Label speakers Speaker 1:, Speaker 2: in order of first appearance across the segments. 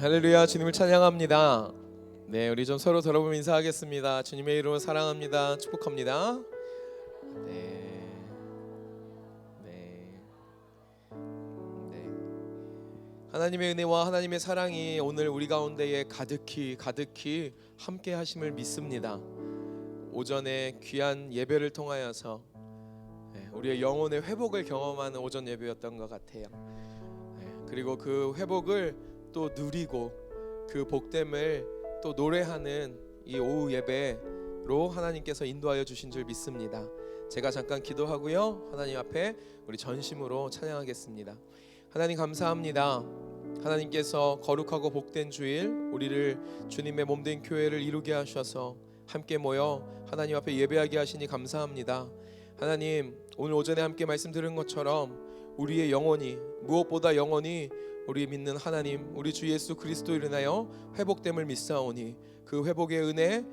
Speaker 1: 할렐루야. 주님을 찬양합니다. 네, 우리 좀 서로 돌아보면 인사하겠습니다. 주님의 이름으로 사랑합니다. 축복합니다. 네. 하나님의 은혜와 하나님의 사랑이 오늘 우리 가운데에 가득히 함께 하심을 믿습니다. 오전에 귀한 예배를 통하여서 우리의 영혼의 회복을 경험하는 오전 예배였던 것 같아요. 그리고 그 회복을 또 누리고 그 복됨을 또 노래하는 이 오후 예배로 하나님께서 인도하여 주신 줄 믿습니다. 제가 잠깐 기도하고요, 하나님 앞에 우리 전심으로 찬양하겠습니다. 하나님 감사합니다. 하나님께서 거룩하고 복된 주일 우리를 주님의 몸된 교회를 이루게 하셔서 함께 모여 하나님 앞에 예배하게 하시니 감사합니다. 하나님, 오늘 오전에 함께 말씀 들은 것처럼 우리의 영혼이, 무엇보다 영혼이 우리 믿는 하나님, 우리 주 예수 그리스도로 인하여 회복됨을 믿사오니 그 회복의 은혜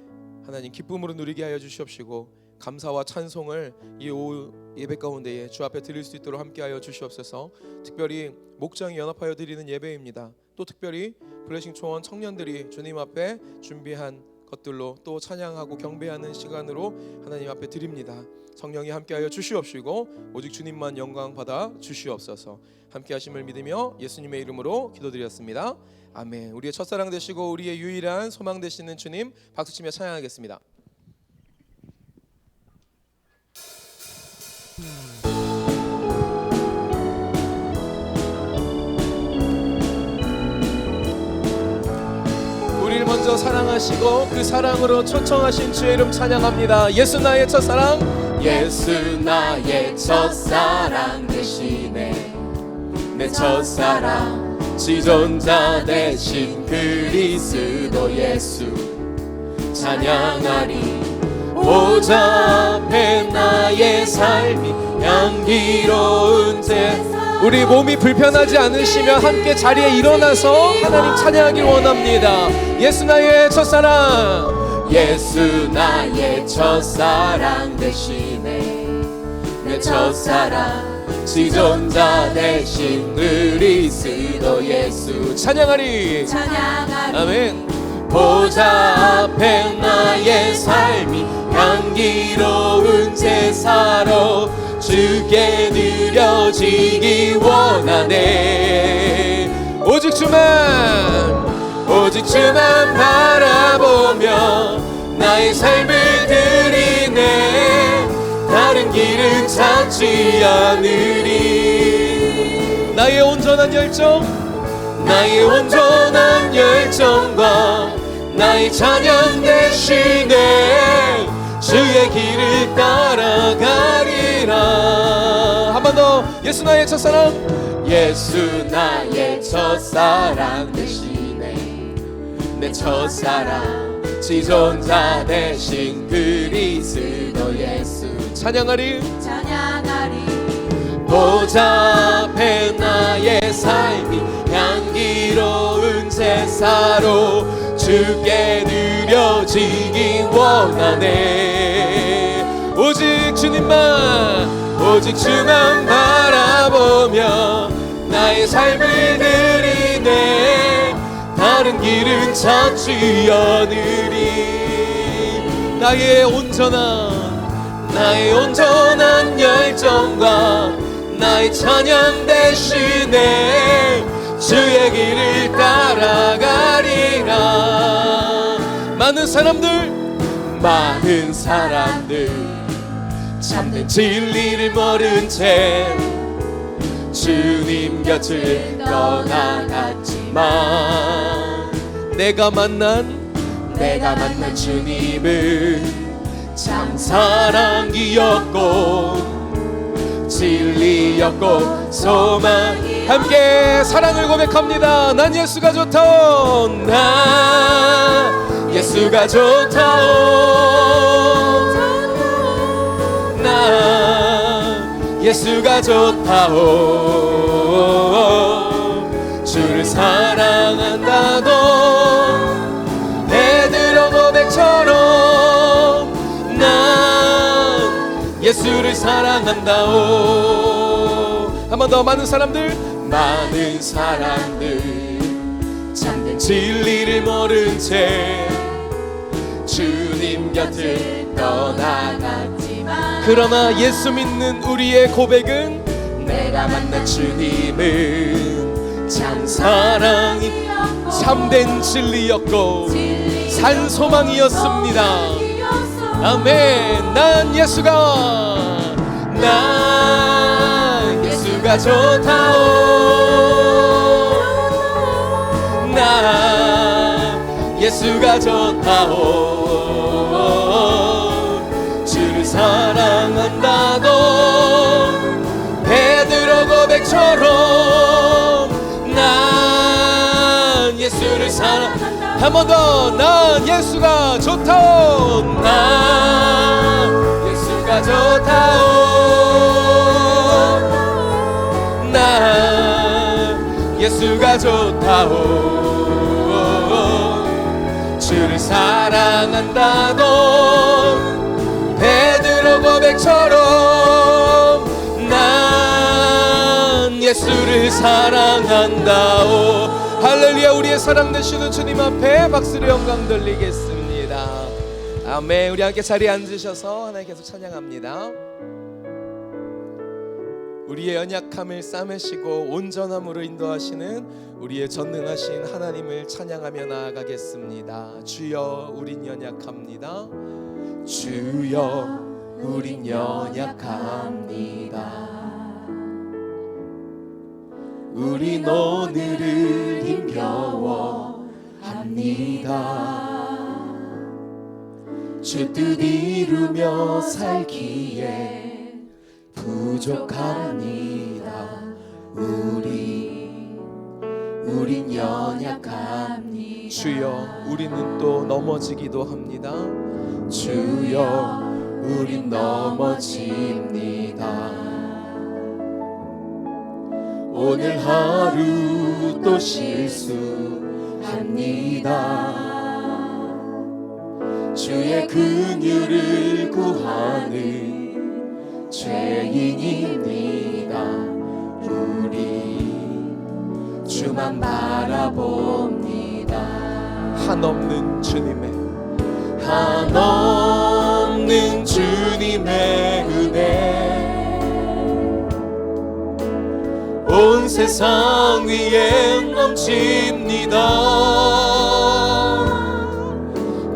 Speaker 1: 하나님 기쁨으로 누리게 하여 주시옵시고, 감사와 찬송을 이 오후 예배 가운데에 주 앞에 드릴 수 있도록 함께하여 주시옵소서. 특별히 목장이 연합하여 드리는 예배입니다. 또 특별히 블레싱 초원 청년들이 주님 앞에 준비한 것들로 또 찬양하고 경배하는 시간으로 하나님 앞에 드립니다. 성령이 함께하여 주시옵시고 오직 주님만 영광 받아 주시옵소서. 함께하심을 믿으며 예수님의 이름으로 기도드렸습니다. 아멘. 우리의 첫사랑 되시고 우리의 유일한 소망 되시는 주님 박수치며 찬양하겠습니다. 우리를 먼저 사랑하시고 그 사랑으로 초청하신 주의 이름 찬양합니다. 예수 나의 첫사랑,
Speaker 2: 예수 나의 첫사랑 되시네. 내 첫사랑 지존자 되신 그리스도 예수 찬양하리. 보좌 앞에 나의 삶이 향기로운 제사.
Speaker 1: 우리 몸이 불편하지 않으시면 함께 자리에 일어나서 하나님 찬양하길 원합니다. 예수 나의 첫사랑,
Speaker 2: 예수 나의 첫사랑 되시네. 내 첫사랑 지존자 되신 그리스도 예수
Speaker 1: 찬양하리. 아멘.
Speaker 2: 보좌 앞에 나의 삶이 향기로운 제사로 주께 드려지기 원하네.
Speaker 1: 오직 주만
Speaker 2: 바라보며 나의 삶을 드리네. 다른 길은 찾지 않으리.
Speaker 1: 나의 온전한
Speaker 2: 열정과 나의 찬양 대신에 주의 길을 따라가리라.
Speaker 1: 한 번 더. 예수 나의 첫사랑,
Speaker 2: 예수 나의 첫사랑 되시네. 내 첫사랑 지존자 되신 그리스도 예수
Speaker 1: 찬양하리.
Speaker 2: 보좌 앞에 나의 삶이 향기로운 제사로 주께 드려지기 원하네.
Speaker 1: 오직 주만
Speaker 2: 바라보며 나의 삶을 드리네. 다른 길은 찾지 않으리.
Speaker 1: 나의 온전한
Speaker 2: 열정과 나의 찬양 대신에 주의 길을 따라가리라.
Speaker 1: 많은
Speaker 2: 사람들 참된 진리를 모른 채 주님 곁을 떠나갔지만
Speaker 1: 내가 만난
Speaker 2: 주님은 참 사랑이었고 진리였고 소망.
Speaker 1: 함께 사랑을 고백합니다. 난 예수가 좋다오.
Speaker 2: 나 예수가 좋다오. 나 예수가 좋다오. 주를 사랑한다도 베드로 고백처럼 난 예수를 사랑한다오.
Speaker 1: 한 번 더. 많은 사람들
Speaker 2: 참된 진리를 모른 채 주님 곁을 떠나갔지만
Speaker 1: 그러나 예수 믿는 우리의 고백은
Speaker 2: 내가 만난 주님은 참 사랑이
Speaker 1: 참된 진리였고 산 소망이었습니다. 아멘. 난 예수가
Speaker 2: 좋다오. 난 예수가 좋다오. 주를 사랑한다고 베드로 고백처럼 난 예수를 사랑한다.
Speaker 1: 한 번 더. 난 예수가 좋다오.
Speaker 2: 난 예수가 좋다오. 난 예수가 좋다오. 주를 사랑한다고 베드로 고백처럼 난 예수를 사랑한다오.
Speaker 1: 할렐루야. 우리의 사랑 되시는 주님 앞에 박수로 영광 돌리겠습니다. 아멘. 우리 함께 자리에 앉으셔서 하나님 계속 찬양합니다. 우리의 연약함을 싸매시고 온전함으로 인도하시는 우리의 전능하신 하나님을 찬양하며 나아가겠습니다. 주여 우린 연약합니다.
Speaker 2: 주여 우린 연약합니다. 우린 오늘을 힘겨워합니다. 주 뜻 이루며 살기에 부족합니다. 우린 연약합니다.
Speaker 1: 주여 우리는 또 넘어지기도 합니다.
Speaker 2: 주여 우린 넘어집니다. 오늘 하루 또 실수합니다. 주의 긍휼을 구하는 죄인입니다. 우리 주만 바라봅니다.
Speaker 1: 한없는 주님의
Speaker 2: 한없는 주님의 은혜 온 세상 위에 넘칩니다.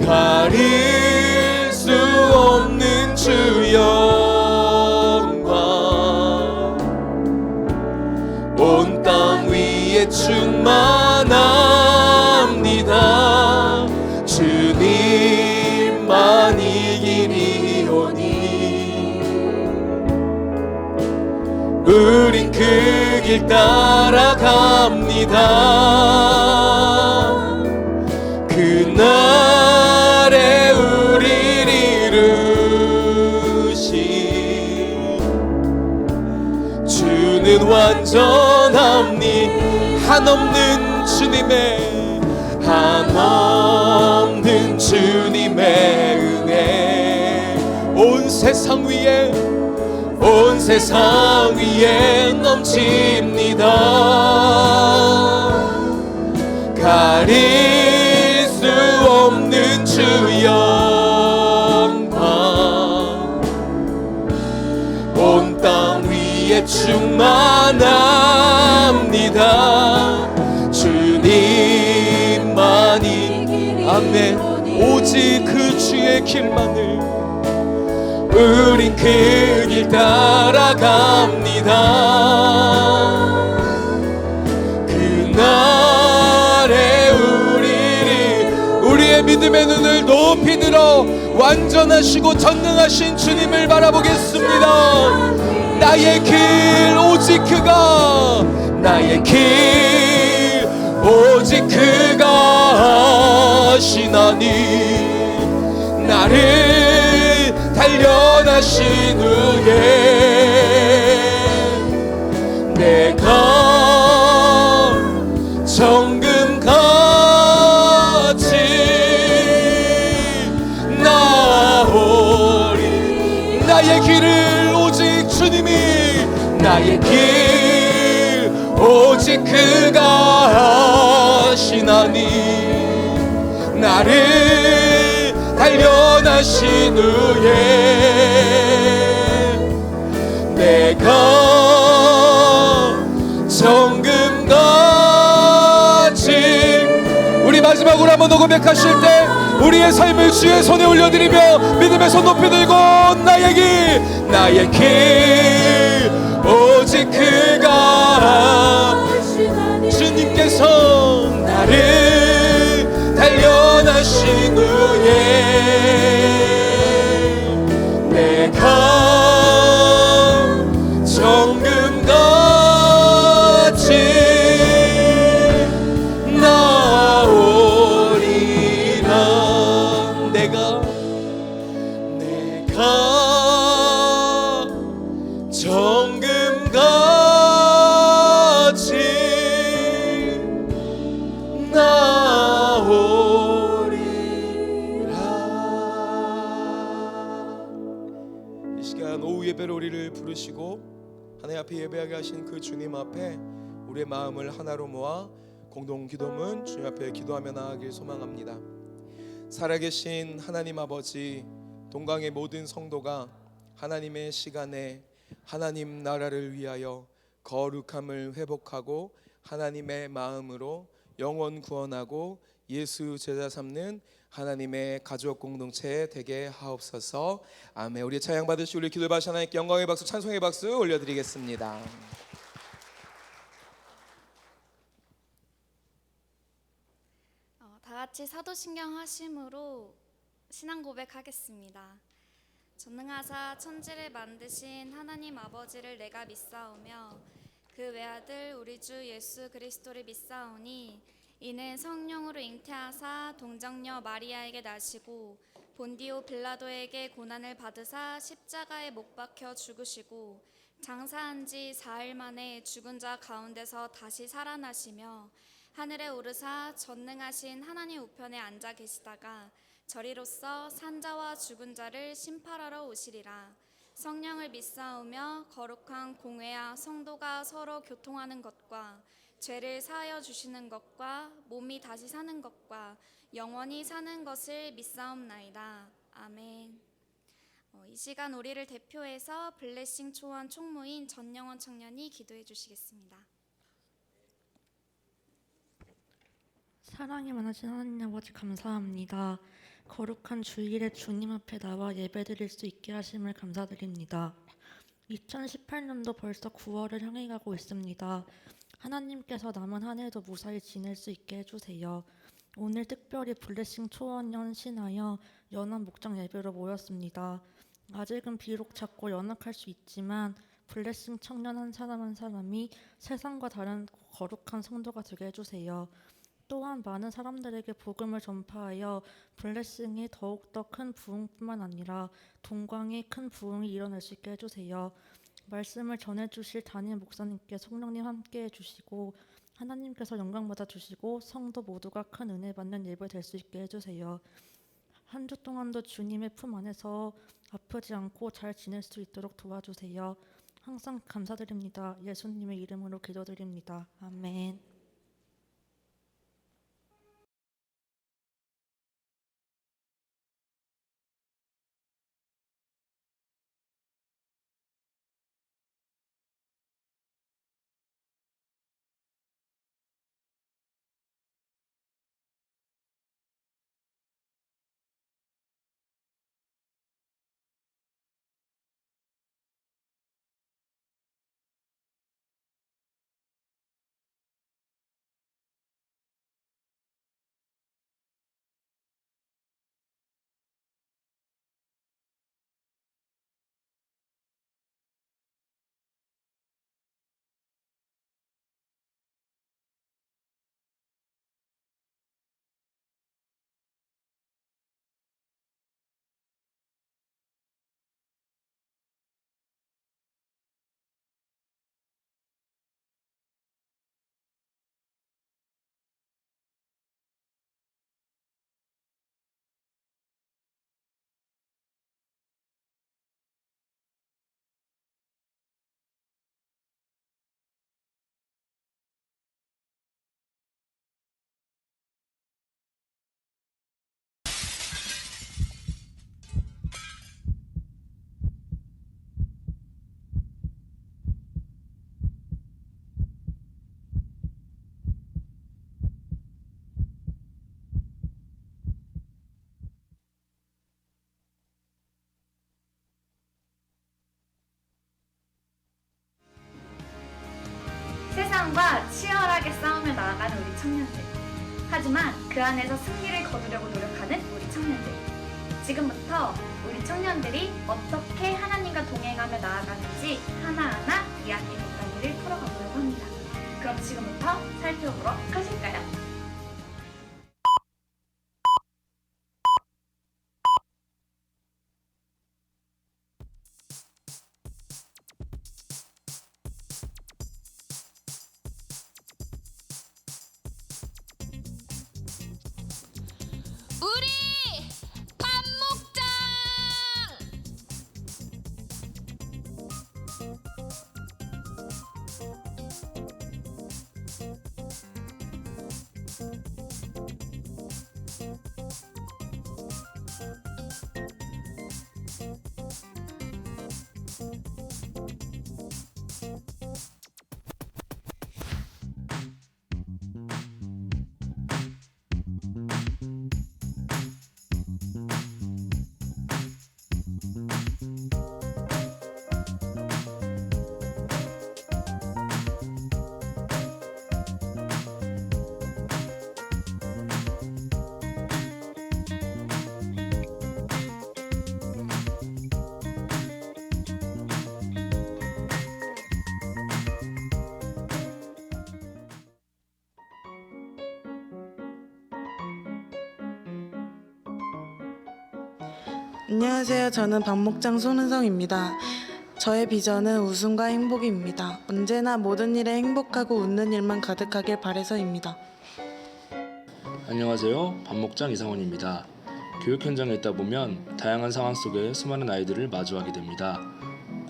Speaker 2: 가릴 수 없는 주 영광 온 땅 위에 충만합니다. 주님만 이기리오니 우린 그 길 따라갑니다. 그날에 우리를 이루시 주는 완전합니 한없는 주님의 한없는 주님의 은혜
Speaker 1: 온 세상 위에
Speaker 2: 넘칩니다. 가릴 수 없는 주 영광 온 땅 위에 충만합니다. 주님만이
Speaker 1: 아멘. 오직 그 주의 길만을
Speaker 2: 우린 그 길 따라갑니다. 그날에
Speaker 1: 우리의 믿음의 눈을 높이 들어 완전하시고 전능하신 주님을 바라보겠습니다. 나의 길 오직 그가
Speaker 2: 나의 길 오직 그가 하시나니 나를 단련하신 후에 내가 정금같이 나오리.
Speaker 1: 나의 길을 오직 주님이
Speaker 2: 나의 길 오직 그가 하시나니
Speaker 1: 하나님 나를 단련하신 후에 내가 정금같이 우리 마지막으로 한번 녹음백하실 때 우리의 삶을 주의 손에 올려드리며 믿음의 손 높이 들고 나의 길 오직 그가 주님께서 나를 단련하신 후에 내가 정금같이 나오리라. 내가 정금같이 나오리라. 이 시간 오후 예배로 우리를 부르시고 하나님 앞에 예배하게 하신 그 주님 앞에 우리의 마음을 하나로 모아 공동 기도문 주님 앞에 기도하며 나아가길 소망합니다. 살아계신 하나님 아버지, 동강의 모든 성도가 하나님의 시간에 하나님 나라를 위하여 거룩함을 회복하고 하나님의 마음으로 영원 구원하고 예수 제자 삼는 하나님의 가족 공동체 되게 하옵소서. 아멘. 우리 찬양 받으시고 우리 기도 받으신 하나님께 영광의 박수, 찬송의 박수 올려드리겠습니다.
Speaker 3: 다 같이 사도신경 하심으로 신앙 고백하겠습니다. 전능하사 천지를 만드신 하나님 아버지를 내가 믿사오며 그 외아들 우리 주 예수 그리스도를 믿사오니 이는 성령으로 잉태하사 동정녀 마리아에게 나시고 본디오 빌라도에게 고난을 받으사 십자가에 못 박혀 죽으시고 장사한 지 4일 만에 죽은 자 가운데서 다시 살아나시며 하늘에 오르사 전능하신 하나님 우편에 앉아 계시다가 저리로서 산자와 죽은 자를 심판하러 오시리라. 성령을 믿사오며 거룩한 공회와 성도가 서로 교통하는 것과 죄를 사하여 주시는 것과 몸이 다시 사는 것과 영원히 사는 것을 믿사옵나이다. 아멘. 이 시간 우리를 대표해서 블레싱 초원 총무인 전영원 청년이 기도해 주시겠습니다.
Speaker 4: 사랑이 많으신 하나님 아버지 감사합니다. 거룩한 주일에 주님 앞에 나와 예배드릴 수 있게 하심을 감사드립니다. 2018년도 벌써 9월을 향해 가고 있습니다. 하나님께서 남은 한 해도 무사히 지낼 수 있게 해주세요. 오늘 특별히 블레싱 초원 연신하여 연합 목장 예배로 모였습니다. 아직은 비록 작고 연약할 수 있지만 블레싱 청년 한 사람 한 사람이 세상과 다른 거룩한 성도가 되게 해주세요. 또한 많은 사람들에게 복음을 전파하여 블레싱이 더욱더 큰 부흥뿐만 아니라 동광의 큰 부흥이 일어날 수 있게 해주세요. 말씀을 전해주실 담임 목사님께 성령님 함께 해주시고 하나님께서 영광 받아주시고 성도 모두가 큰 은혜 받는 예배 될 수 있게 해주세요. 한 주 동안도 주님의 품 안에서 아프지 않고 잘 지낼 수 있도록 도와주세요. 항상 감사드립니다. 예수님의 이름으로 기도드립니다. 아멘.
Speaker 3: 세상과 치열하게 싸움을 나아가는 우리 청년들. 하지만 그 안에서 승리를 거두려고 노력하는 우리 청년들. 지금부터 우리 청년들이 어떻게 하나님과 동행하며 나아가는지 하나하나 이야기 뒷단위를 풀어가보려고 합니다. 그럼 지금부터 살펴보러 가실까요?
Speaker 2: 우리 밥 먹자.
Speaker 5: 안녕하세요. 저는 박목장 손은성입니다. 저의 비전은 웃음과 행복입니다. 언제나 모든 일에 행복하고 웃는 일만 가득하길 바래서입니다.
Speaker 6: 안녕하세요. 밥목장 이상원입니다. 교육 현장에 있다 보면 다양한 상황 속에 수많은 아이들을 마주하게 됩니다.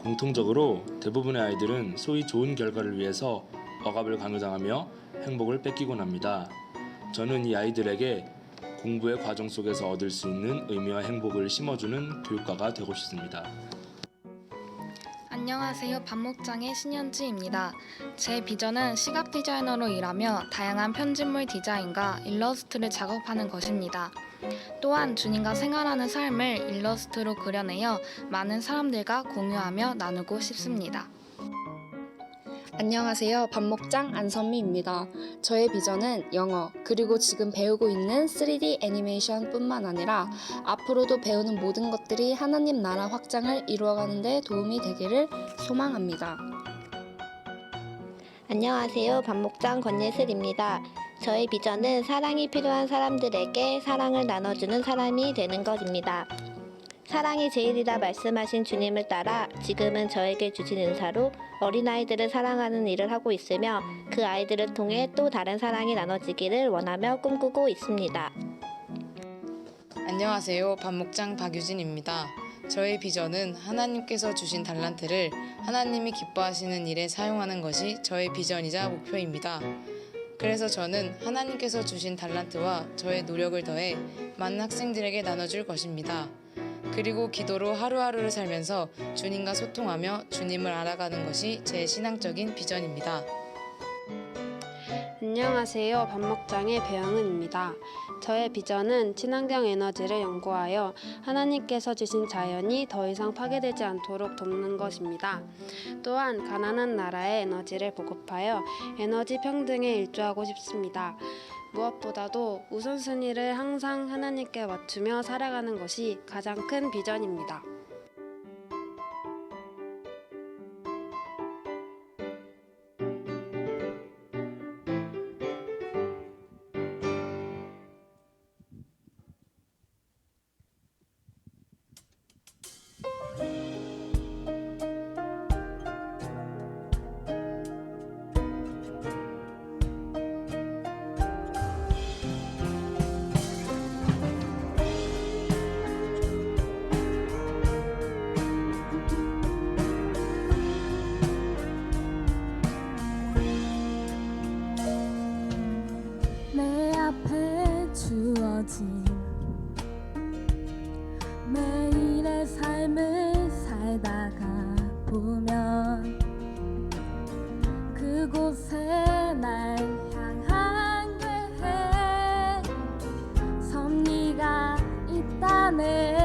Speaker 6: 공통적으로 대부분의 아이들은 소위 좋은 결과를 위해서 억압을 강요당하며 행복을 뺏기곤 합니다. 저는 이 아이들에게 공부의 과정 속에서 얻을 수 있는 의미와 행복을 심어주는 교육가가 되고 싶습니다.
Speaker 7: 안녕하세요. 밥목장의 신현지입니다. 제 비전은 시각 디자이너로 일하며 다양한 편집물 디자인과 일러스트를 작업하는 것입니다. 또한 주님과 생활하는 삶을 일러스트로 그려내어 많은 사람들과 공유하며 나누고 싶습니다.
Speaker 8: 안녕하세요. 밥목장 안선미입니다. 저의 비전은 영어, 그리고 지금 배우고 있는 3D 애니메이션 뿐만 아니라 앞으로도 배우는 모든 것들이 하나님 나라 확장을 이루어가는 데 도움이 되기를 소망합니다.
Speaker 9: 안녕하세요. 밥목장 권예슬입니다. 저의 비전은 사랑이 필요한 사람들에게 사랑을 나눠주는 사람이 되는 것입니다. 사랑이 제일이라 말씀하신 주님을 따라 지금은 저에게 주신 은사로 어린아이들을 사랑하는 일을 하고 있으며 그 아이들을 통해 또 다른 사랑이 나눠지기를 원하며 꿈꾸고 있습니다.
Speaker 10: 안녕하세요. 밥목장 박유진입니다. 저의 비전은 하나님께서 주신 달란트를 하나님이 기뻐하시는 일에 사용하는 것이 저의 비전이자 목표입니다. 그래서 저는 하나님께서 주신 달란트와 저의 노력을 더해 많은 학생들에게 나눠줄 것입니다. 그리고 기도로 하루하루를 살면서 주님과 소통하며 주님을 알아가는 것이 제 신앙적인 비전입니다.
Speaker 11: 안녕하세요. 밥목장의 배영은입니다. 저의 비전은 친환경 에너지를 연구하여 하나님께서 주신 자연이 더 이상 파괴되지 않도록 돕는 것입니다. 또한 가난한 나라에 에너지를 보급하여 에너지 평등에 일조하고 싶습니다. 무엇보다도 우선순위를 항상 하나님께 맞추며 살아가는 것이 가장 큰 비전입니다.
Speaker 2: 매일의 삶을 살다가 보면 그곳에 날 향한 게 섭리가 있다네.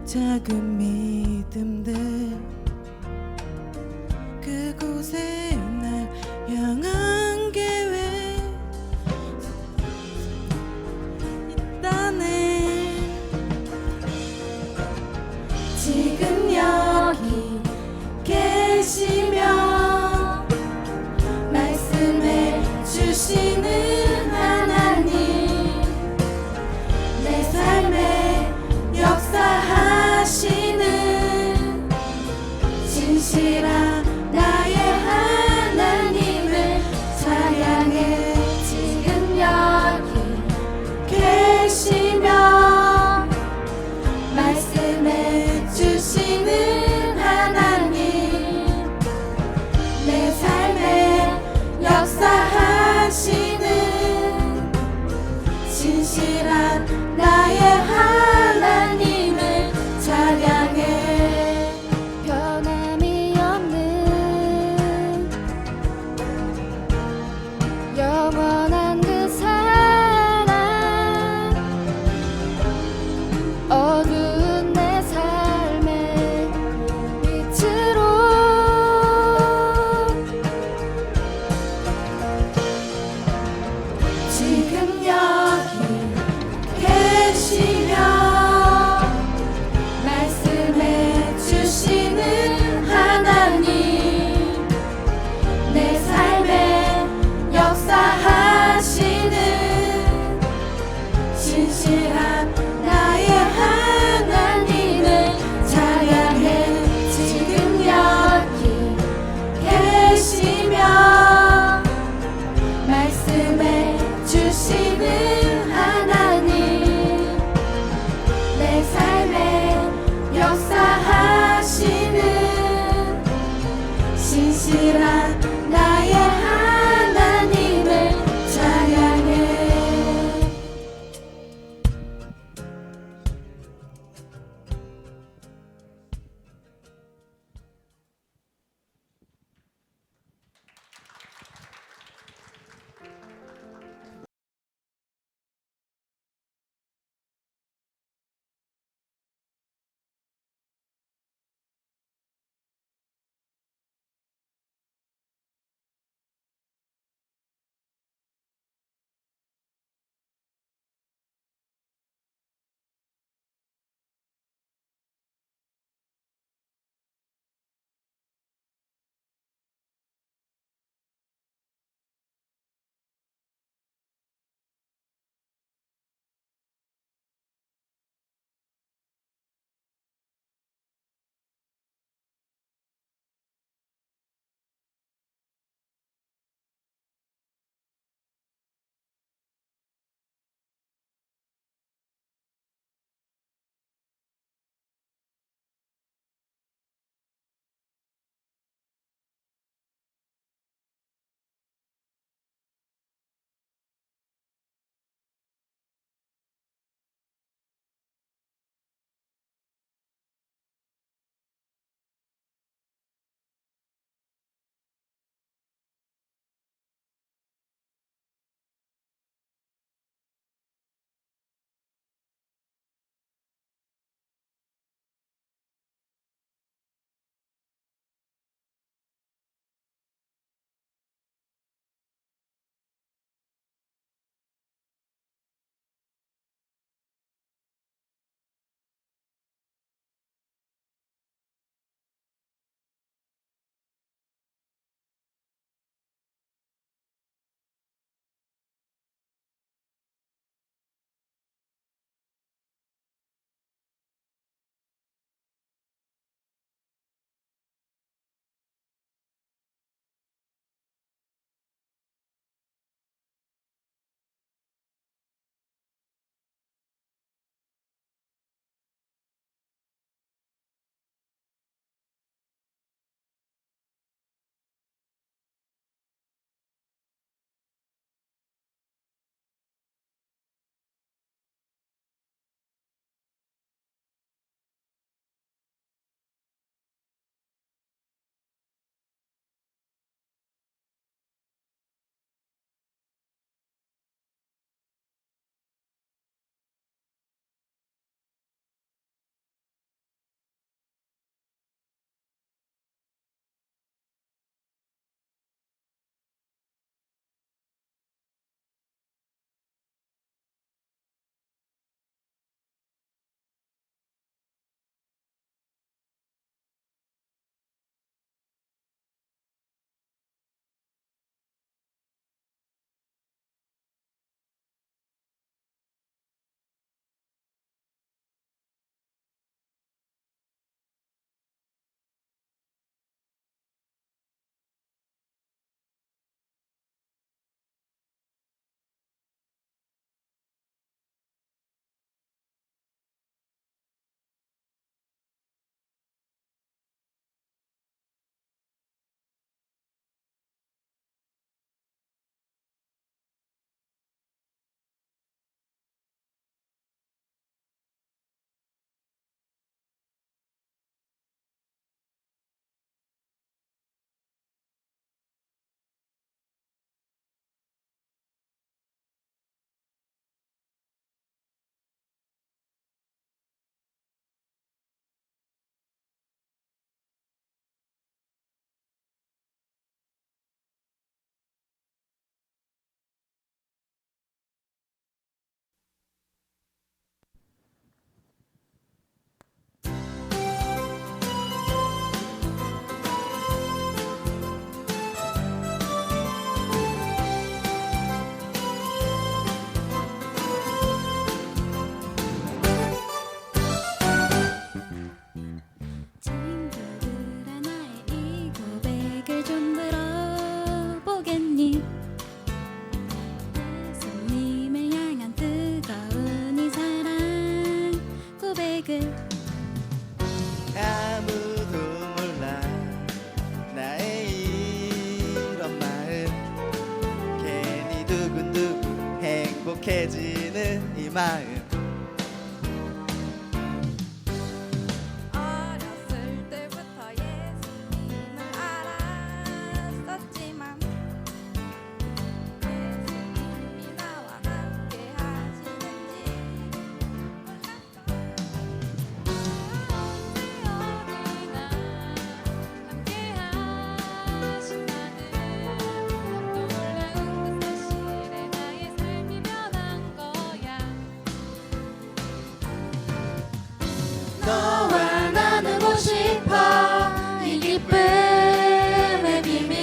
Speaker 5: 작은 믿음들 그곳에 날 향한 계획 있다네. 지금 여기 계시며 말씀해 주시는 하나님, 내 삶에 역사하시는 진실한 나의 하나님을 찬양해. 지금 여기 계시며 말씀해 주시는 하나님, 내 삶에 역사하시는 진실한 나의 하나님을 찬양해. 변함이 없는 영원한 그 사랑, 어두운 내 삶의 빛으로 지금 여기 계시
Speaker 12: 있는 이 마음
Speaker 2: 어렸을 때부터 예수님을 알았었지만 예수님이 나와 함께 하시는지 몰랐어. 언제 어디나 함께 하신다는 놀라운 그 사실에 나의 삶이 변한 거야. 너와 나누고 싶어 이 기쁨의 비밀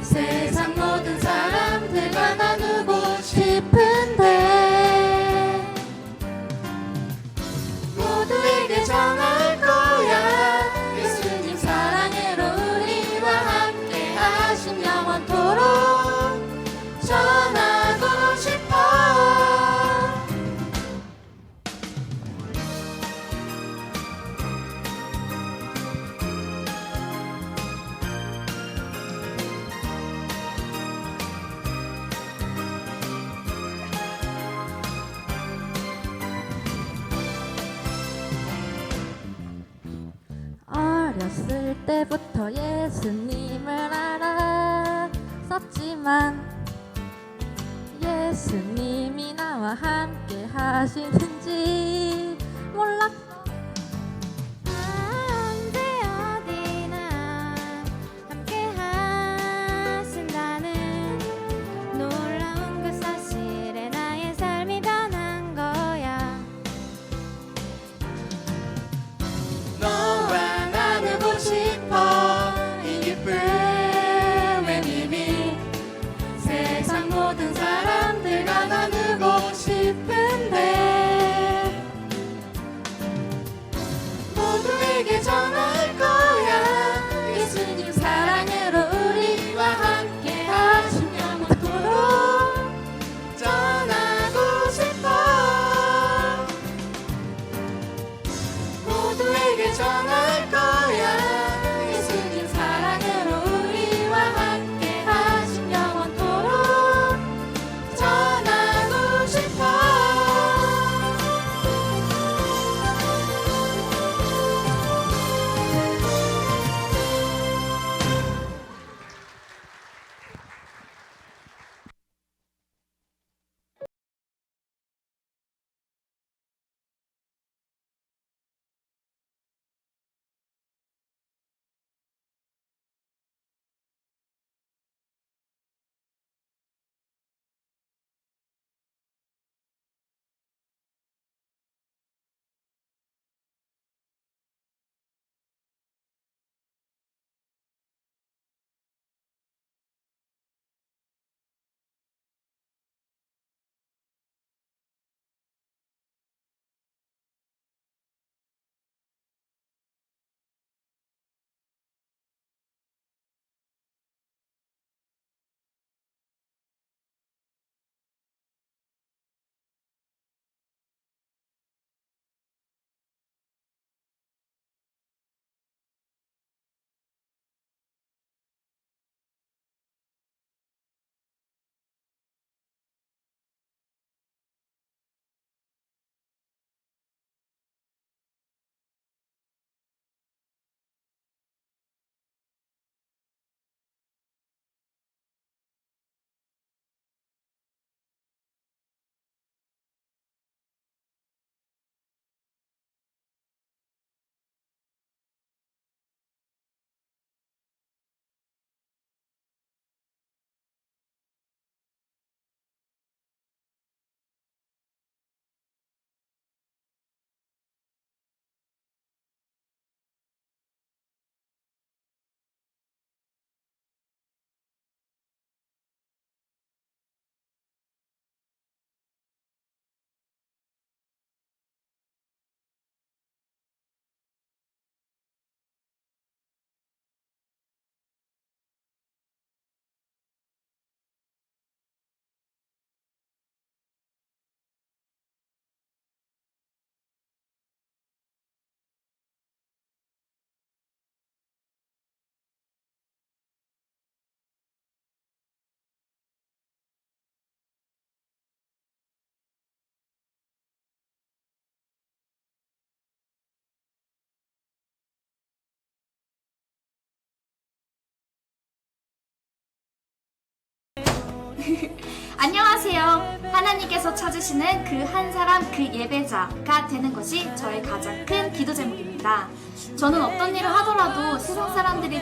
Speaker 2: 세상 모든 사람들과 나누고 싶은데 모두에게 전할 거야. 예수님 사랑으로 우리와 함께 하신 영원토록 전하고 싶어. 어렸을 때부터 예수님을 알았었지만 예수님이 나와 함께 하시는지 몰랐어. 언제 어디나 함께 하신다는 놀라운 그 사실에 나의 삶이 변한 거야.
Speaker 12: 너와 나누고 싶어 이 기쁨의 비밀 세상 모든 사람들과 나누고 싶은데
Speaker 3: 안녕하세요. 하나님께서 찾으시는 그 한 사람 그 예배자가 되는 것이 저의 가장 큰 기도 제목입니다. 저는 어떤 일을 하더라도 세상 사람들이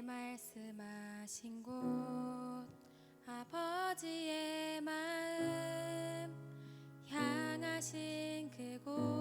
Speaker 2: 말씀하신 곳 아버지의 마음 향하신 그곳에서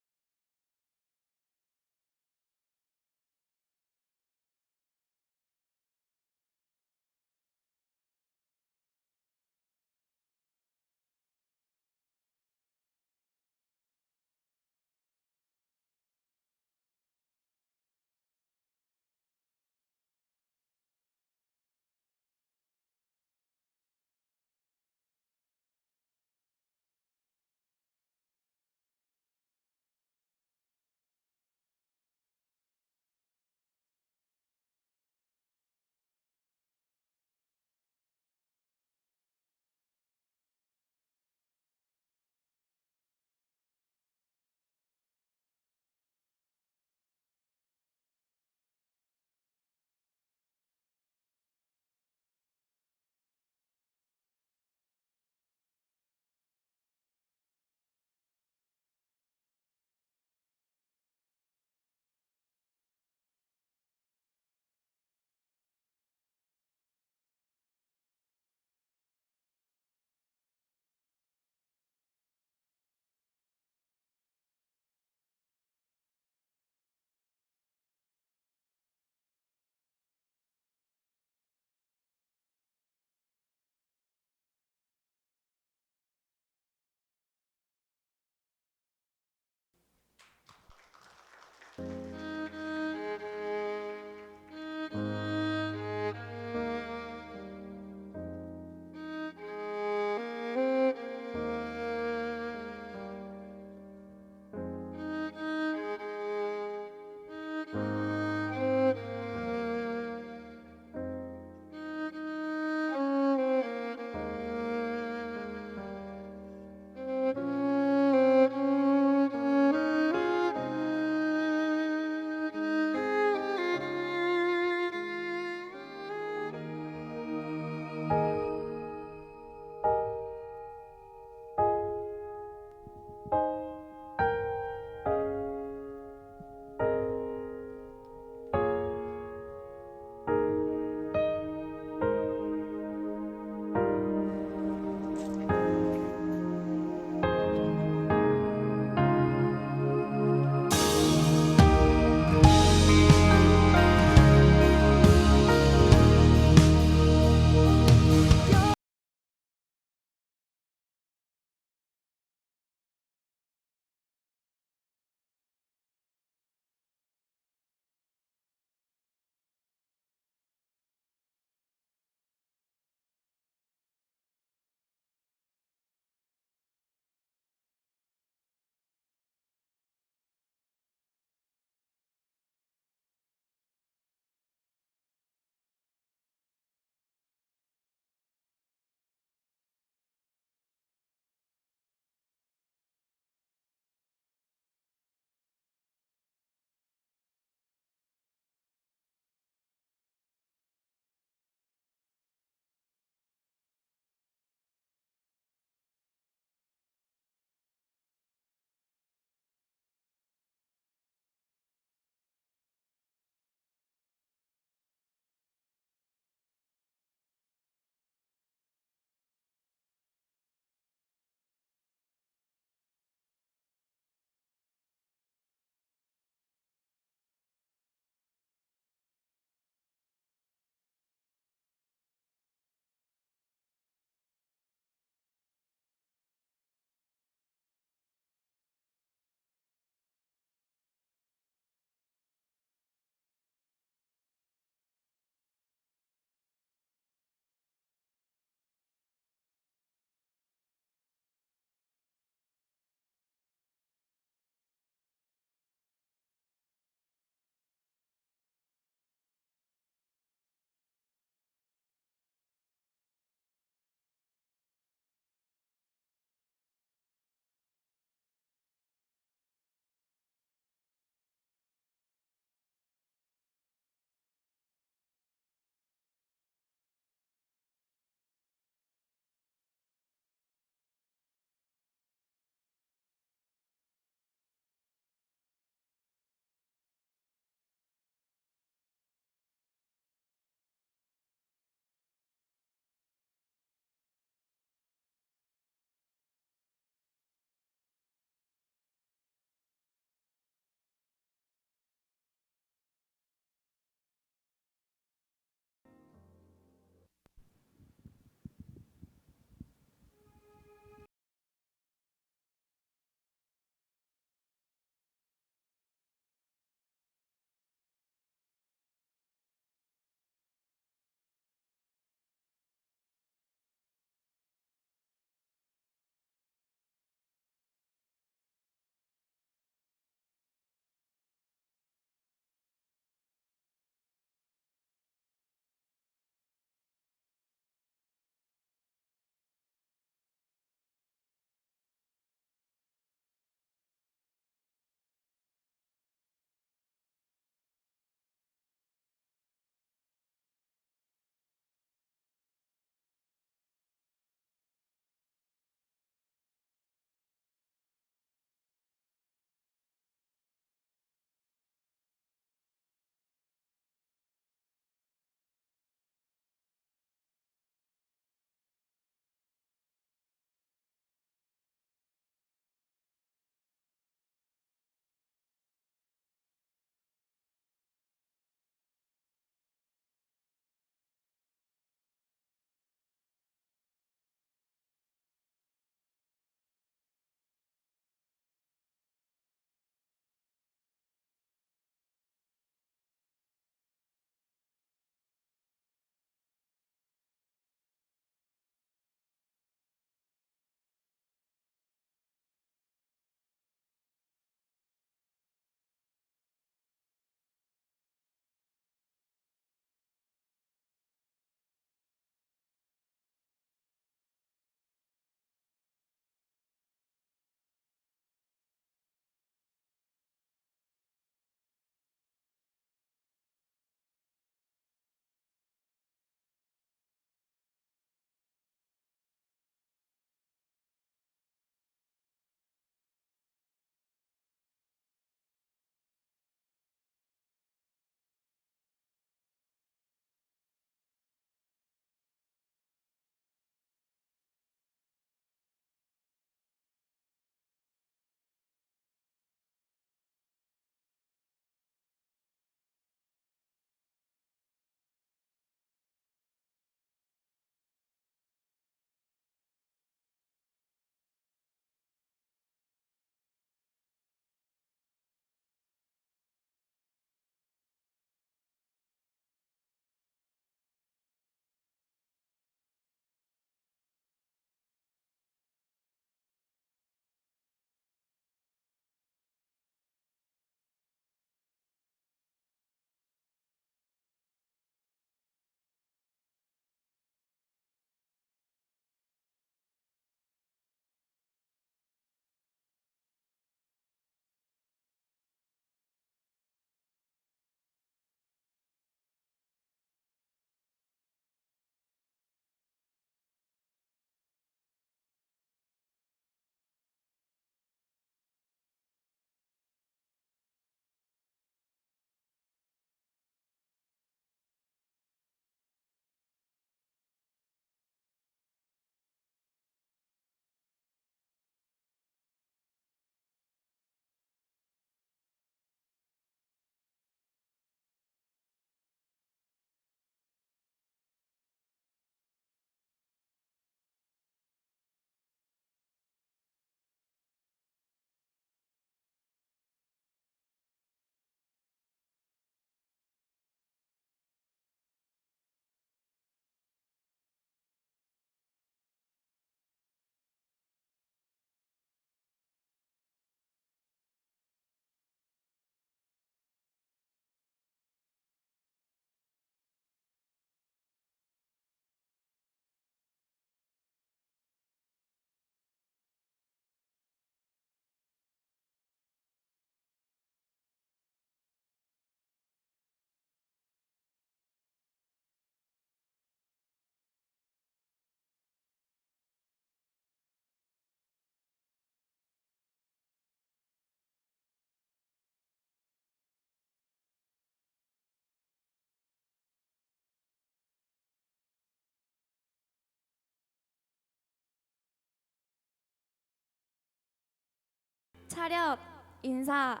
Speaker 3: 차렷, 인사.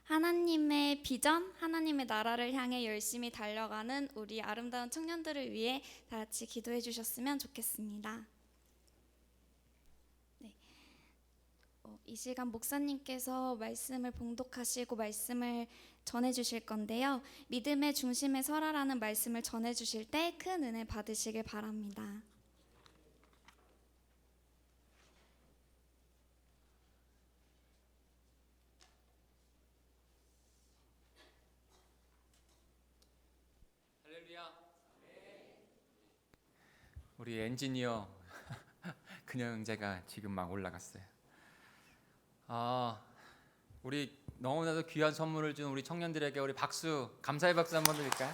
Speaker 3: 하나님의 비전, 하나님의 나라를 향해 열심히 달려가는 우리 아름다운 청년들을 위해 다 같이 기도해 주셨으면 좋겠습니다. 네. 이 시간 목사님께서 말씀을 봉독하시고 말씀을 전해 주실 건데요. 믿음의 중심에 서라라는 말씀을 전해 주실 때 큰 은혜 받으시길 바랍니다.
Speaker 13: 우리 엔지니어 그녀 형제가 지금 막 올라갔어요. 우리 너무나도 귀한 선물을 준 우리 청년들에게 우리 박수, 감사의 박수 한번 드릴까요?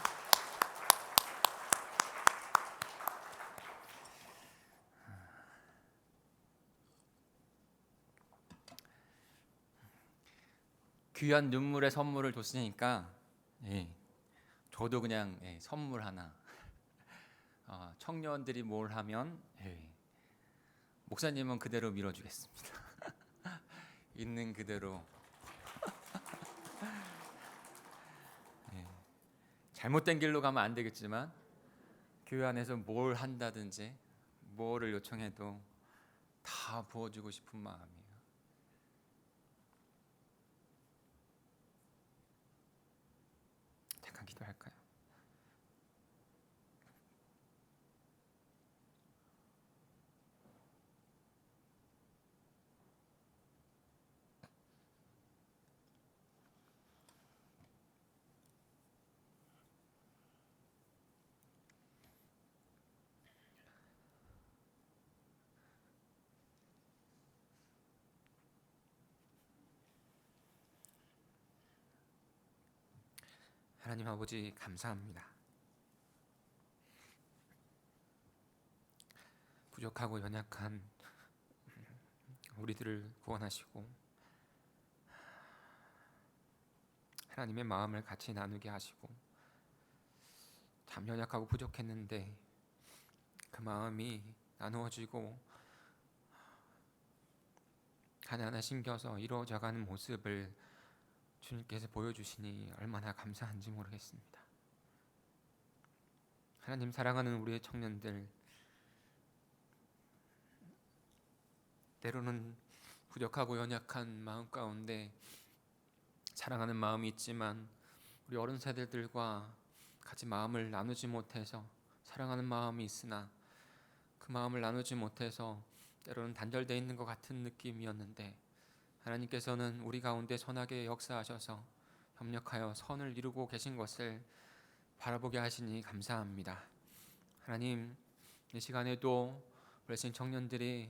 Speaker 13: 귀한 눈물의 선물을 줬으니까 저도 그냥 선물 하나. 청년들이 뭘 하면 목사님은 그대로 밀어주겠습니다. 있는 그대로. 잘못된 길로 가면 안 되겠지만 교회 안에서 뭘 한다든지 뭐를 요청해도 다 부어주고 싶은 마음이에요. 잠깐 기도할까요? 하나님 아버지 감사합니다. 부족하고 연약한 우리들을 구원하시고 하나님의 마음을 같이 나누게 하시고 참 연약하고 부족했는데 그 마음이 나누어지고 하나하나 신겨서 이루어져가는 모습을 주님께서 보여주시니 얼마나 감사한지 모르겠습니다. 하나님 사랑하는 우리의 청년들, 때로는 부족하고 연약한 마음 가운데 사랑하는 마음이 있지만 우리 어른 세대들과 같이 마음을 나누지 못해서 사랑하는 마음이 있으나 그 마음을 나누지 못해서 때로는 단절되어 있는 것 같은 느낌이었는데 하나님께서는 우리 가운데 선하게 역사하셔서 협력하여 선을 이루고 계신 것을 바라보게 하시니 감사합니다. 하나님, 이 시간에도 우리 청년들이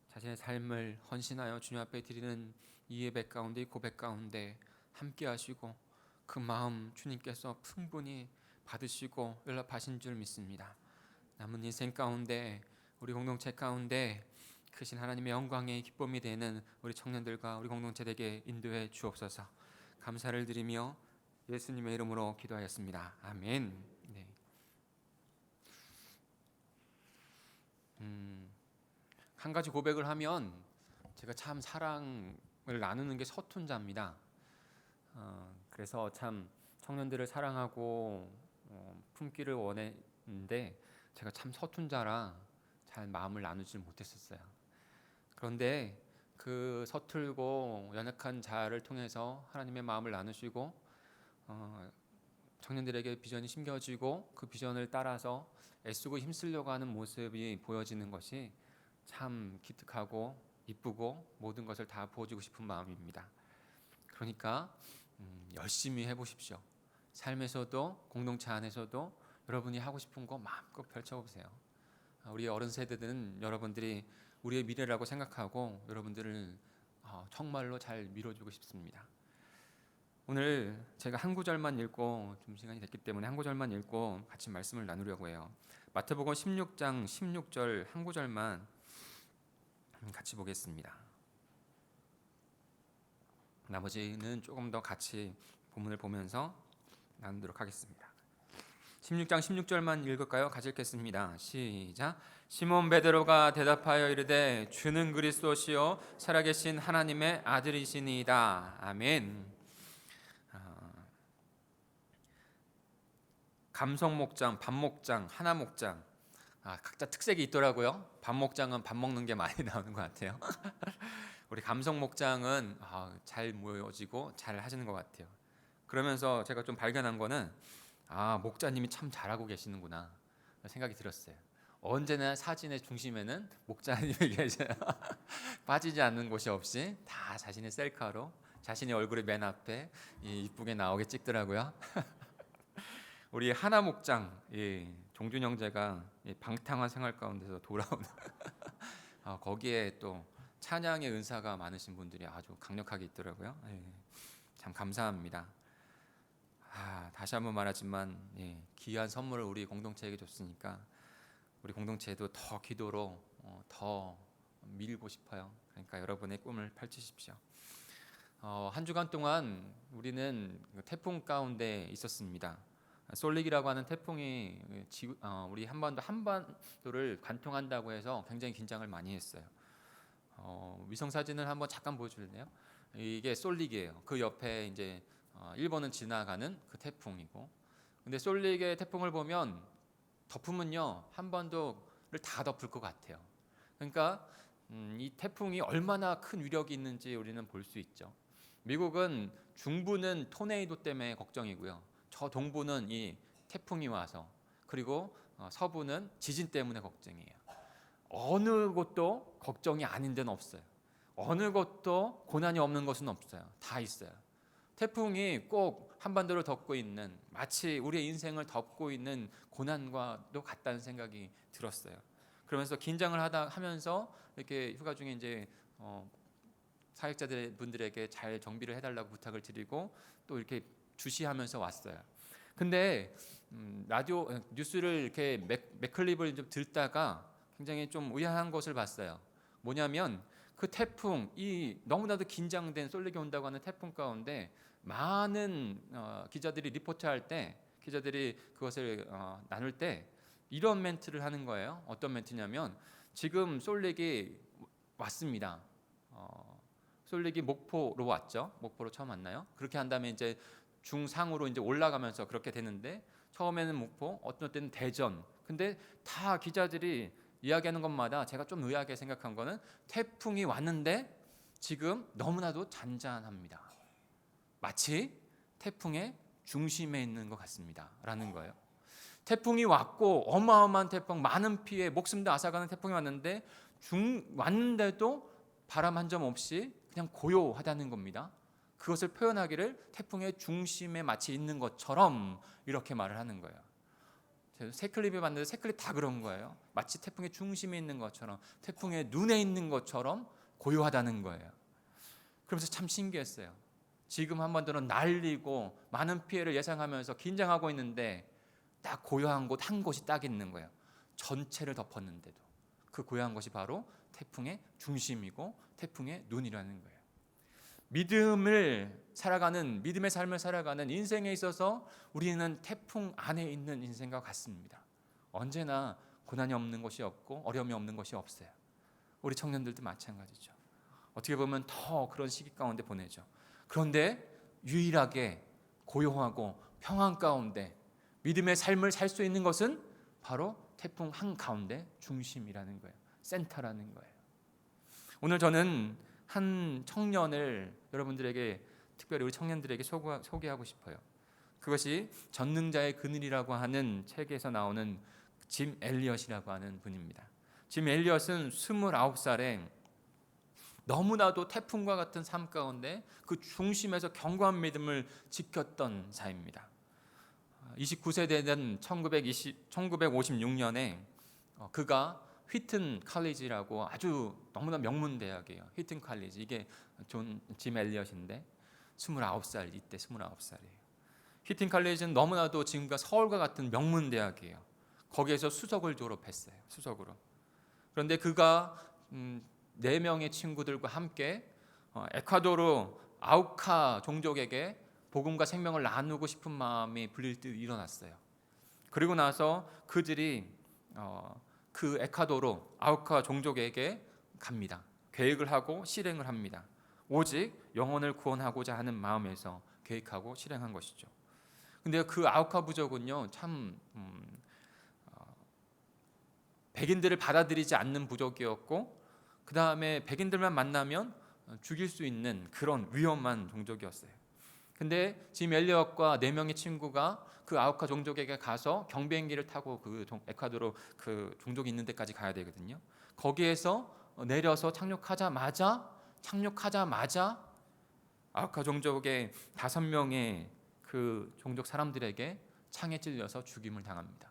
Speaker 13: 자신의 삶을 헌신하여 주님 앞에 드리는 이 예배 가운데, 이 고백 가운데 함께 하시고 그 마음 주님께서 풍분히 받으시고 연락하신 줄 믿습니다. 남은 인생 가운데 우리 공동체 가운데 크신 하나님의 영광의 기쁨이 되는 우리 청년들과 우리 공동체에게 인도해 주옵소서. 감사를 드리며 예수님의 이름으로 기도하였습니다. 아멘. 네. 한 가지 고백을 하면 제가 참 사랑을 나누는 게 서툰 자입니다. 그래서 참 청년들을 사랑하고 품기를 원했는데 제가 참 서툰 자라 잘 마음을 나누지 못했었어요. 그런데 그 서툴고 연약한 자를 통해서 하나님의 마음을 나누시고 청년들에게 비전이 심겨지고 그 비전을 따라서 애쓰고 힘쓰려고 하는 모습이 보여지는 것이 참 기특하고 이쁘고 모든 것을 다 부어주고 싶은 마음입니다. 그러니까 열심히 해보십시오. 삶에서도 공동체 안에서도 여러분이 하고 싶은 거 마음껏 펼쳐보세요. 우리 어른 세대들은 여러분들이 우리의 미래라고 생각하고 여러분들을 정말로 잘 밀어주고 싶습니다. 오늘 제가 한 구절만 읽고 좀 시간이 됐기 때문에 한 구절만 읽고 같이 말씀을 나누려고 해요. 마태복음 16장 16절 한 구절만 같이 보겠습니다. 나머지는 조금 더 같이 본문을 보면서 나누도록 하겠습니다. 16장 16절만 읽을까요? 같이 읽겠습니다. 시작. 시몬 베드로가 대답하여 이르되 주는 그리스도시요 살아계신 하나님의 아들이시니이다. 아멘. 감성 목장, 밥 목장, 하나 목장, 각자 특색이 있더라고요. 밥 목장은 밥 먹는 게 많이 나오는 것 같아요. 우리 감성 목장은 잘 모여지고 잘 하시는 것 같아요. 그러면서 제가 좀 발견한 거는 목자님이 참 잘하고 계시는구나 생각이 들었어요. 언제나 사진의 중심에는 목자님이 계셔요. 빠지지 않는 곳이 없이 다 자신의 셀카로 자신의 얼굴이 맨 앞에 이쁘게 나오게 찍더라고요. 우리 하나 목장 종준 형제가 방탕한 생활 가운데서 돌아오는 거기에 또 찬양의 은사가 많으신 분들이 아주 강력하게 있더라고요. 참 감사합니다. 다시 한번 말하지만 귀한 선물을 우리 공동체에게 줬으니까 우리 공동체도 더 기도로 더 밀고 싶어요. 그러니까 여러분의 꿈을 펼치십시오. 한 주간 동안 우리는 태풍 가운데 있었습니다. 솔릭이라고 하는 태풍이 우리 한반도를 관통한다고 해서 굉장히 긴장을 많이 했어요. 위성 사진을 한번 잠깐 보여줄래요? 이게 솔릭이에요. 그 옆에 이제 일본은 지나가는 그 태풍이고, 근데 솔릭의 태풍을 보면 덮으면요 한반도를 다 덮을 것 같아요. 그러니까 이 태풍이 얼마나 큰 위력이 있는지 우리는 볼 수 있죠. 미국은 중부는 토네이도 때문에 걱정이고요. 저 동부는 이 태풍이 와서, 그리고 서부는 지진 때문에 걱정이에요. 어느 곳도 걱정이 아닌 데는 없어요. 어느 곳도 고난이 없는 것은 없어요. 다 있어요. 태풍이 꼭 한반도를 덮고 있는, 마치 우리의 인생을 덮고 있는 고난과도 같다는 생각이 들었어요. 그러면서 긴장을 하면서 이렇게 휴가 중에 이제 사역자들 분들에게 잘 정비를 해달라고 부탁을 드리고 또 이렇게 주시하면서 왔어요. 근데 라디오 뉴스를 이렇게 맥클립을 좀 듣다가 굉장히 좀 의아한 것을 봤어요. 뭐냐면 그 태풍, 이 너무나도 긴장된 솔릭이 온다고 하는 태풍 가운데 많은 기자들이 리포트할 때, 기자들이 그것을 나눌 때 이런 멘트를 하는 거예요. 어떤 멘트냐면 지금 솔릭이 왔습니다. 솔릭이 목포로 왔죠. 목포로 처음 왔나요? 그렇게 한 다음에 이제 중상으로 이제 올라가면서 그렇게 되는데, 처음에는 목포, 어떤 때는 대전. 근데 다 기자들이 이야기하는 것마다 제가 좀 의아하게 생각한 거는 태풍이 왔는데 지금 너무나도 잔잔합니다. 마치 태풍의 중심에 있는 것 같습니다. 라는 거예요. 태풍이 왔고 어마어마한 태풍, 많은 피해, 목숨도 앗아가는 태풍이 왔는데 왔는데도 바람 한 점 없이 그냥 고요하다는 겁니다. 그것을 표현하기를 태풍의 중심에 마치 있는 것처럼 이렇게 말을 하는 거예요. 새 클립을 봤는데 새 클립 다 그런 거예요. 마치 태풍의 중심에 있는 것처럼, 태풍의 눈에 있는 것처럼 고요하다는 거예요. 그러면서 참 신기했어요. 지금 한반도는 난리고 많은 피해를 예상하면서 긴장하고 있는데 딱 고요한 곳 한 곳이 딱 있는 거예요. 전체를 덮었는데도 그 고요한 것이 바로 태풍의 중심이고 태풍의 눈이라는 거예요. 믿음의 삶을 살아가는 인생에 있어서 우리는 태풍 안에 있는 인생과 같습니다. 언제나 고난이 없는 것이 없고 어려움이 없는 것이 없어요. 우리 청년들도 마찬가지죠. 어떻게 보면 더 그런 시기 가운데 보내죠. 그런데 유일하게 고요하고 평안 가운데 믿음의 삶을 살 수 있는 것은 바로 태풍 한가운데 중심이라는 거예요. 센터라는 거예요. 오늘 저는 한 청년을 여러분들에게, 특별히 우리 청년들에게 소개하고 싶어요. 그것이 전능자의 그늘이라고 하는 책에서 나오는 짐 엘리엇이라고 하는 분입니다. 짐 엘리엇은 29살에 너무나도 태풍과 같은 삶 가운데 그 중심에서 견고한 믿음을 지켰던 자입니다. 29세 되던 1956년에 그가 휘튼 칼리지라고 아주 너무나 명문 대학이에요. 휘튼 칼리지, 이게 짐 엘리엇인데 29살, 이때 29살이에요. 휘팅 칼리지는 너무나도 지금과 서울과 같은 명문 대학이에요. 거기에서 수석을 졸업했어요. 수석으로. 그런데 그가 4명의 친구들과 함께 에콰도르 아우카 종족에게 복음과 생명을 나누고 싶은 마음이 불일 듯 일어났어요. 그리고 나서 그들이 그 에콰도르 아우카 종족에게 갑니다. 계획을 하고 실행을 합니다. 오직 영혼을 구원하고자 하는 마음에서 계획하고 실행한 것이죠. 근데 그 아우카 부족은요, 참 백인들을 받아들이지 않는 부족이었고, 그 다음에 백인들만 만나면 죽일 수 있는 그런 위험한 종족이었어요. 근데 짐 엘리엇과 4명의 친구가 그 아우카 종족에게 가서 경비행기를 타고 그 에콰도르 그 종족이 있는 데까지 가야 되거든요. 거기에서 내려서 착륙하자마자 아우카 종족의 5명의 그 종족 사람들에게 창에 찔려서 죽임을 당합니다.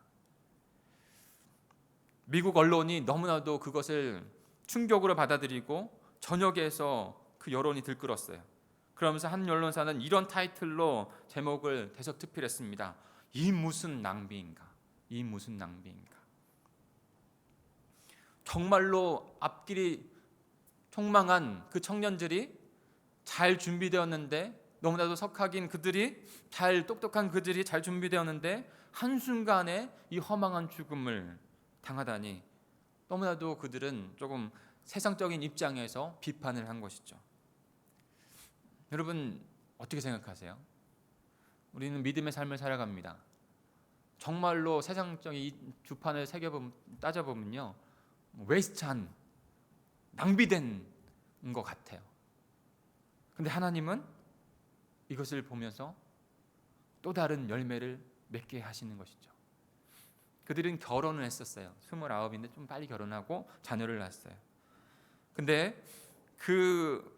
Speaker 13: 미국 언론이 너무나도 그것을 충격으로 받아들이고 전역에서 그 여론이 들끓었어요. 그러면서 한 언론사는 이런 타이틀로 제목을 대서특필했습니다. 이 무슨 낭비인가? 이 무슨 낭비인가? 정말로 앞길이 촉망한 그 청년들이 잘 준비되었는데, 너무나도 석학인 그들이, 잘 똑똑한 그들이 잘 준비되었는데 한순간에 이 허망한 죽음을 당하다니, 너무나도 그들은 조금 세상적인 입장에서 비판을 한 것이죠. 여러분 어떻게 생각하세요? 우리는 믿음의 삶을 살아갑니다. 정말로 세상적인 이 주판을 따져보면요, 웨이스트한, 낭비된 것 같아요. 근데 하나님은 이것을 보면서 또 다른 열매를 맺게 하시는 것이죠. 그들은 결혼을 했었어요. 29인데 좀 빨리 결혼하고 자녀를 낳았어요. 근데 그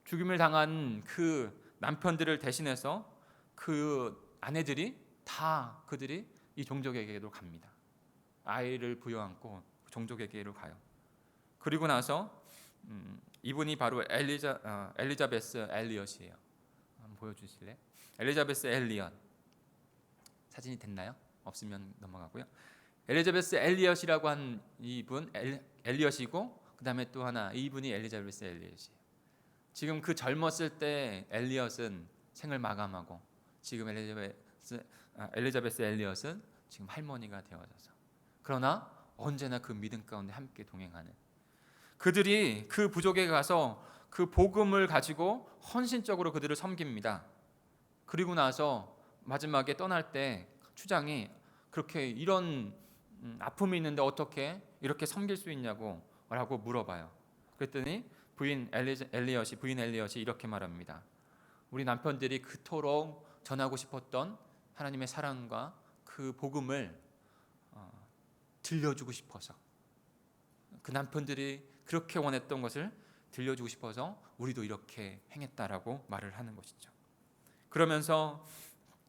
Speaker 13: 죽임을 당한 그 남편들을 대신해서 그 아내들이 다 그들이 이 종족에게로 갑니다. 아이를 부여안고 종족에게로 가요. 그리고 나서 이분이 바로 엘리자베스 엘리엇이에요. 한번 보여주실래요? 엘리자베스 엘리엇. 사진이 됐나요? 없으면 넘어가고요. 엘리자베스 엘리엇이라고 한 이분 엘리엇이고, 그 다음에 또 하나 이분이 엘리자베스 엘리엇이에요. 지금 그 젊었을 때 엘리엇은 생을 마감하고, 지금 엘리자베스 엘리엇은 지금 할머니가 되어져서, 그러나 언제나 그 믿음 가운데 함께 동행하는 그들이 그 부족에 가서 그 복음을 가지고 헌신적으로 그들을 섬깁니다. 그리고 나서 마지막에 떠날 때 추장이 그렇게 이런 아픔이 있는데 어떻게 이렇게 섬길 수 있냐고 라고 물어봐요. 그랬더니 부인 엘리엇이 이렇게 말합니다. 우리 남편들이 그토록 전하고 싶었던 하나님의 사랑과 그 복음을 들려주고 싶어서, 그 남편들이 그렇게 원했던 것을 들려주고 싶어서 우리도 이렇게 행했다라고 말을 하는 것이죠. 그러면서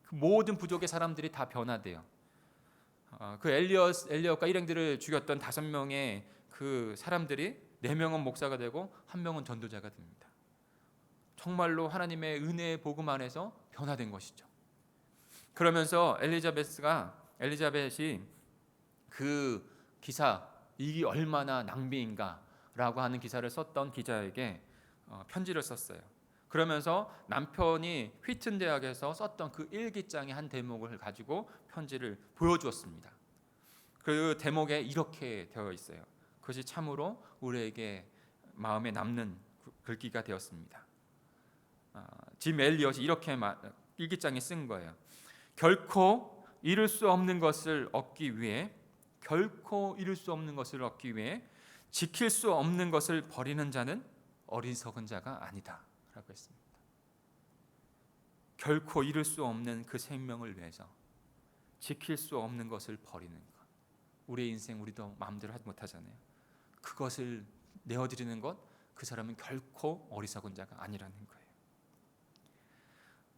Speaker 13: 그 모든 부족의 사람들이 다 변화돼요. 그 엘리엇과 일행들을 죽였던 5명의 그 사람들이 4명은 목사가 되고 1명은 전도자가 됩니다. 정말로 하나님의 은혜의 복음 안에서 변화된 것이죠. 그러면서 엘리자벳이 그 기사, 이게 얼마나 낭비인가라고 하는 기사를 썼던 기자에게 편지를 썼어요. 그러면서 남편이 휘튼 대학에서 썼던 그 일기장의 한 대목을 가지고 편지를 보여주었습니다. 그 대목에 이렇게 되어 있어요. 그것이 참으로 우리에게 마음에 남는 글귀가 되었습니다. 짐 엘리엇이 이렇게 일기장에 쓴 거예요. 결코 이룰 수 없는 것을 얻기 위해 지킬 수 없는 것을 버리는 자는 어리석은 자가 아니다 라고 했습니다. 결코 이룰 수 없는 그 생명을 위해서 지킬 수 없는 것을 버리는 것. 우리의 인생 우리도 마음대로 하지 못하잖아요. 그것을 내어드리는 것, 그 사람은 결코 어리석은 자가 아니라는 거예요.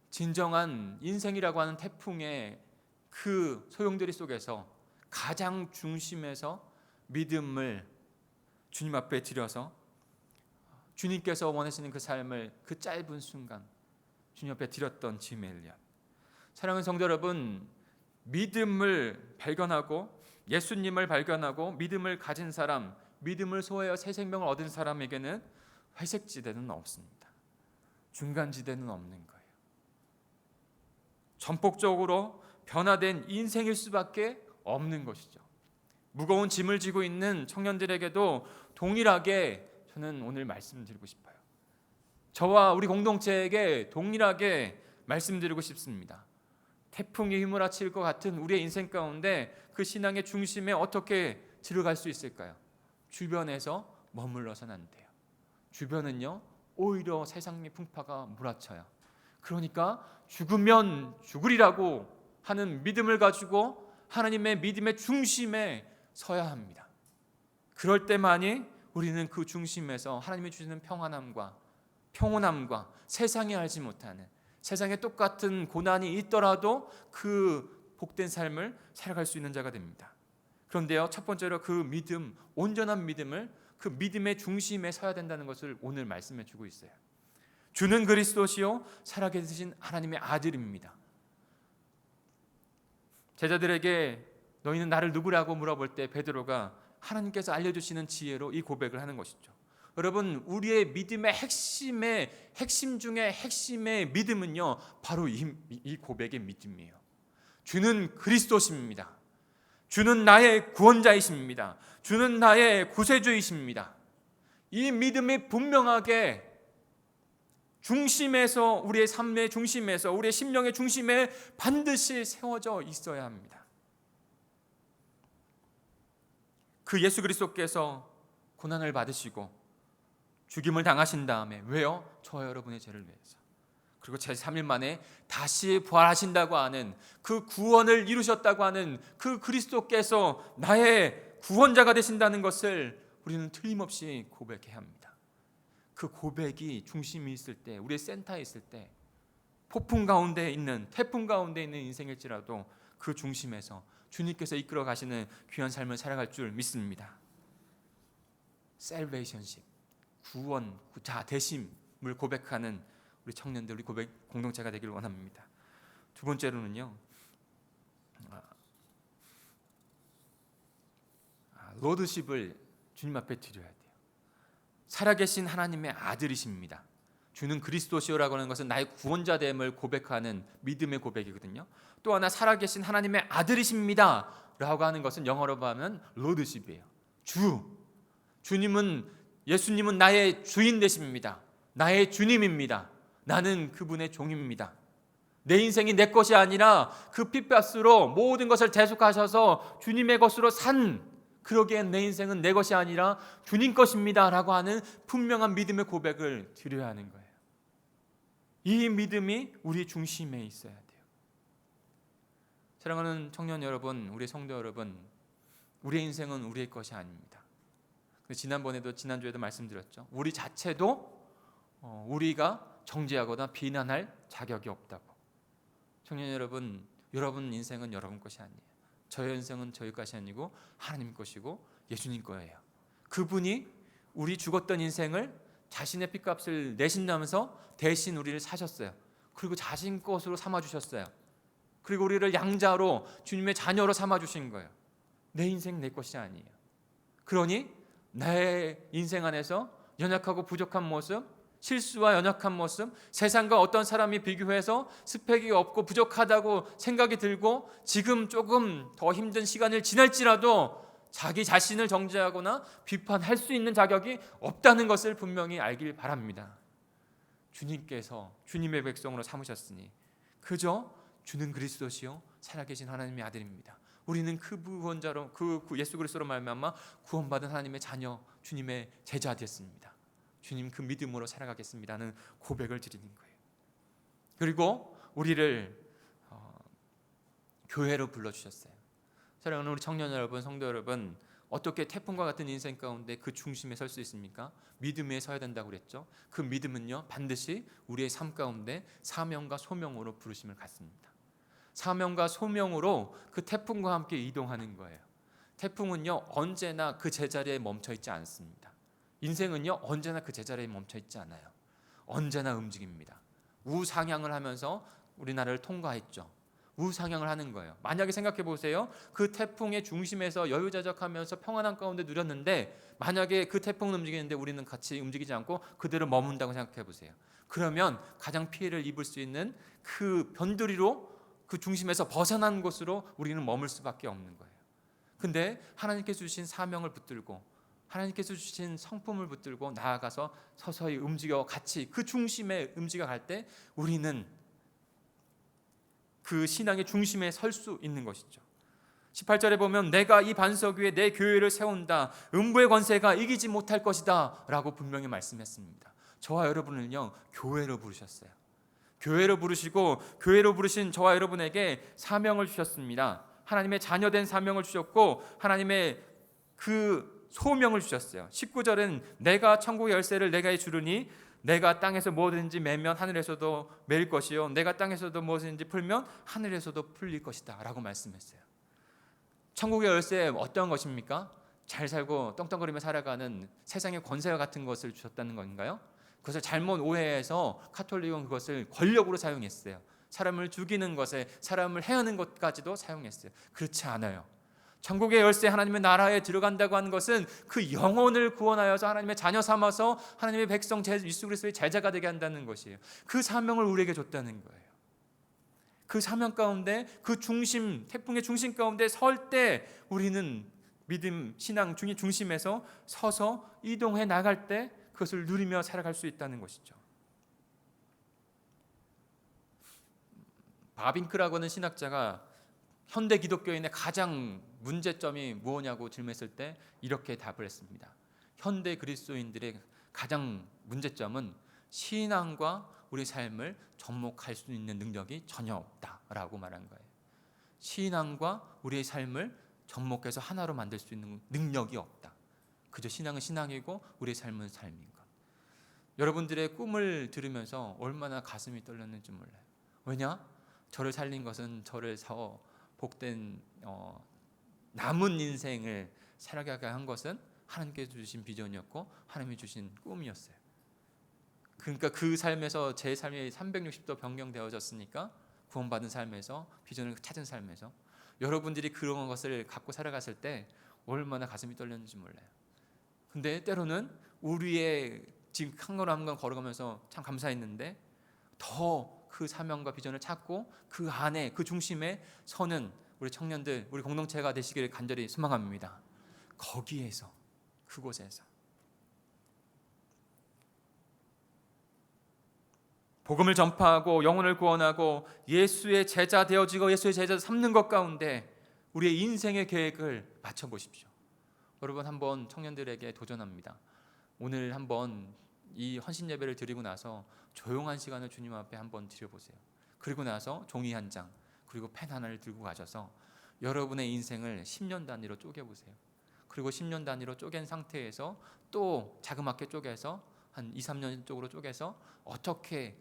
Speaker 13: 진정한 인생이라고 하는 태풍의 그 소용돌이 속에서 가장 중심에서 믿음을 주님 앞에 드려서 주님께서 원하시는 그 삶을 그 짧은 순간 주님 앞에 드렸던 짐 엘리엇. 사랑하는 성도 여러분, 믿음을 발견하고 예수님을 발견하고 믿음을 가진 사람, 믿음을 소유하여 새 생명을 얻은 사람에게는 회색 지대는 없습니다. 중간 지대는 없는 거예요. 전폭적으로 변화된 인생일 수밖에 없는 것이죠. 무거운 짐을 지고 있는 청년들에게도 동일하게 저는 오늘 말씀드리고 싶어요. 저와 우리 공동체에게 동일하게 말씀드리고 싶습니다. 태풍이 휘몰아칠 것 같은 우리의 인생 가운데 그 신앙의 중심에 어떻게 들어갈 수 있을까요? 주변에서 머물러서는 안 돼요. 주변은요, 오히려 세상의 풍파가 몰아쳐요. 그러니까 죽으면 죽으리라고 하는 믿음을 가지고 하나님의 믿음의 중심에 서야 합니다. 그럴 때만이 우리는 그 중심에서 하나님이 주시는 평온함과 세상이 알지 못하는, 세상에 똑같은 고난이 있더라도 그 복된 삶을 살아갈 수 있는 자가 됩니다. 그런데요, 첫 번째로 그 믿음, 온전한 믿음을 그 믿음의 중심에 서야 된다는 것을 오늘 말씀해 주고 있어요. 주는 그리스도시요 살아계신 하나님의 아들입니다. 제자들에게 너희는 나를 누구라고 물어볼 때 베드로가 하나님께서 알려주시는 지혜로 이 고백을 하는 것이죠. 여러분, 우리의 믿음의 핵심 중에 핵심의 믿음은요, 바로 이 고백의 믿음이에요. 주는 그리스도십니다. 주는 나의 구원자이십니다. 주는 나의 구세주이십니다. 이 믿음이 분명하게 중심에서, 우리의 삶의 중심에서, 우리의 심령의 중심에 반드시 세워져 있어야 합니다. 그 예수 그리스도께서 고난을 받으시고 죽임을 당하신 다음에, 왜요? 저와 여러분의 죄를 위해서, 그리고 제3일 만에 다시 부활하신다고 하는, 그 구원을 이루셨다고 하는 그 그리스도께서 나의 구원자가 되신다는 것을 우리는 틀림없이 고백해야 합니다. 그 고백이 중심이 있을 때, 우리의 센터에 있을 때, 폭풍 가운데 있는, 태풍 가운데 있는 인생일지라도 그 중심에서 주님께서 이끌어 가시는 귀한 삶을 살아갈 줄 믿습니다. 셀베이션십, 구원, 자 대심을 고백하는 우리 청년들, 우리 고백 공동체가 되기를 원합니다. 두 번째로는요, 로드십을 주님 앞에 드려야 돼요. 살아계신 하나님의 아들이십니다. 주는 그리스도시오라고 하는 것은 나의 구원자됨을 고백하는 믿음의 고백이거든요. 또 하나, 살아계신 하나님의 아들이십니다 라고 하는 것은 영어로 하면 로드십이에요. 예수님은 나의 주인 되십니다. 나의 주님입니다. 나는 그분의 종입니다. 내 인생이 내 것이 아니라 그 핏값으로 모든 것을 대속하셔서 주님의 것으로 산, 그러기엔 내 인생은 내 것이 아니라 주님 것입니다 라고 하는 분명한 믿음의 고백을 드려야 하는 거예요. 이 믿음이 우리 중심에 있어야 돼요. 사랑하는 청년 여러분, 우리 성도 여러분, 우리의 인생은 우리의 것이 아닙니다. 지난주에도 말씀드렸죠. 우리 자체도 우리가 정죄하거나 비난할 자격이 없다고. 청년 여러분, 여러분 인생은 여러분 것이 아니에요. 저의 인생은 저희 것이 아니고 하나님 것이고 예수님 거예요. 그분이 우리 죽었던 인생을 자신의 핏값을 내신다면서 대신 우리를 사셨어요. 그리고 자신 것으로 삼아주셨어요. 그리고 우리를 양자로 주님의 자녀로 삼아주신 거예요. 내 인생 내 것이 아니에요. 그러니 나의 인생 안에서 연약하고 부족한 모습, 실수와 연약한 모습, 세상과 어떤 사람이 비교해서 스펙이 없고 부족하다고 생각이 들고 지금 조금 더 힘든 시간을 지날지라도 자기 자신을 정죄하거나 비판할 수 있는 자격이 없다는 것을 분명히 알길 바랍니다. 주님께서 주님의 백성으로 삼으셨으니 그저 주는 그리스도시요 살아계신 하나님의 아들입니다. 우리는 그 구원자로, 그 예수 그리스도로 말미암아 구원받은 하나님의 자녀, 주님의 제자 됐습니다. 주님 그 믿음으로 살아가겠습니다는 고백을 드리는 거예요. 그리고 우리를 교회로 불러주셨어요. 사랑하는 우리 청년 여러분, 성도 여러분, 어떻게 태풍과 같은 인생 가운데 그 중심에 설 수 있습니까? 믿음에 서야 된다고 그랬죠. 그 믿음은요, 반드시 우리의 삶 가운데 사명과 소명으로 부르심을 갖습니다. 사명과 소명으로 그 태풍과 함께 이동하는 거예요. 태풍은요, 언제나 그 제자리에 멈춰 있지 않습니다. 인생은요, 언제나 그 제자리에 멈춰 있지 않아요. 언제나 움직입니다. 우상향을 하면서 우리나라를 통과했죠. 우상향을 하는 거예요. 만약에 생각해 보세요. 그 태풍의 중심에서 여유자적하면서 평안한 가운데 누렸는데 만약에 그 태풍은 움직이는데 우리는 같이 움직이지 않고 그대로 머문다고 생각해 보세요. 그러면 가장 피해를 입을 수 있는 그 변두리로 그 중심에서 벗어난 곳으로 우리는 머물 수밖에 없는 거예요. 근데 하나님께서 주신 사명을 붙들고 하나님께서 주신 성품을 붙들고 나아가서 서서히 움직여 같이 그 중심에 움직여 갈 때 우리는 그 신앙의 중심에 설 수 있는 것이죠. 18절에 보면 내가 이 반석 위에 내 교회를 세운다. 음부의 권세가 이기지 못할 것이다 라고 분명히 말씀했습니다. 저와 여러분을요 교회로 부르셨어요. 교회로 부르시고 교회로 부르신 저와 여러분에게 사명을 주셨습니다. 하나님의 자녀된 사명을 주셨고 하나님의 그 소명을 주셨어요. 19절은 내가 천국의 열쇠를 내게 주르니 내가 땅에서 무엇든지 매면 하늘에서도 매일 것이요 내가 땅에서도 무엇든지 풀면 하늘에서도 풀릴 것이다 라고 말씀했어요. 천국의 열쇠 어떤 것입니까? 잘 살고 떵떵거리며 살아가는 세상의 권세와 같은 것을 주셨다는 건가요? 그것을 잘못 오해해서 가톨릭은 그것을 권력으로 사용했어요. 사람을 죽이는 것에 사람을 해하는 것까지도 사용했어요. 그렇지 않아요. 천국의 열쇠 하나님의 나라에 들어간다고 하는 것은 그 영혼을 구원하여서 하나님의 자녀 삼아서 하나님의 백성 예수 그리스도의 제자가 되게 한다는 것이에요. 그 사명을 우리에게 줬다는 거예요. 그 사명 가운데 그 중심 태풍의 중심 가운데 설 때 우리는 믿음 신앙 중심에서 서서 이동해 나갈 때 그것을 누리며 살아갈 수 있다는 것이죠. 바빙크라고 하는 신학자가 현대 기독교인의 가장 문제점이 무엇냐고 질문했을 때 이렇게 답을 했습니다. 현대 그리스도인들의 가장 문제점은 신앙과 우리 삶을 접목할 수 있는 능력이 전혀 없다라고 말한 거예요. 신앙과 우리의 삶을 접목해서 하나로 만들 수 있는 능력이 없다. 그저 신앙은 신앙이고 우리의 삶은 삶인 것. 여러분들의 꿈을 들으면서 얼마나 가슴이 떨렸는지 몰라요. 왜냐? 저를 살린 것은 저를 복된 남은 인생을 살아가게 한 것은 하나님께서 주신 비전이었고 하나님이 주신 꿈이었어요. 그러니까 그 삶에서 제 삶이 360도 변경되어졌으니까 구원받은 삶에서 비전을 찾은 삶에서 여러분들이 그런 것을 갖고 살아갔을 때 얼마나 가슴이 떨렸는지 몰라요. 근데 때로는 우리의 지금 한 걸 한 건 걸어가면서 참 감사했는데 더 그 사명과 비전을 찾고 그 안에 그 중심에 서는 우리 청년들 우리 공동체가 되시기를 간절히 소망합니다. 거기에서 그곳에서 복음을 전파하고 영혼을 구원하고 예수의 제자 되어지고 예수의 제자 삼는 것 가운데 우리의 인생의 계획을 맞춰보십시오. 여러분 한번 청년들에게 도전합니다. 오늘 한번 이 헌신 예배를 드리고 나서 조용한 시간을 주님 앞에 한번 드려보세요. 그리고 나서 종이 한 장 그리고 펜 하나를 들고 가셔서 여러분의 인생을 10년 단위로 쪼개보세요. 그리고 10년 단위로 쪼갠 상태에서 또 자그맣게 쪼개서 한 2, 3년 쪽으로 쪼개서 어떻게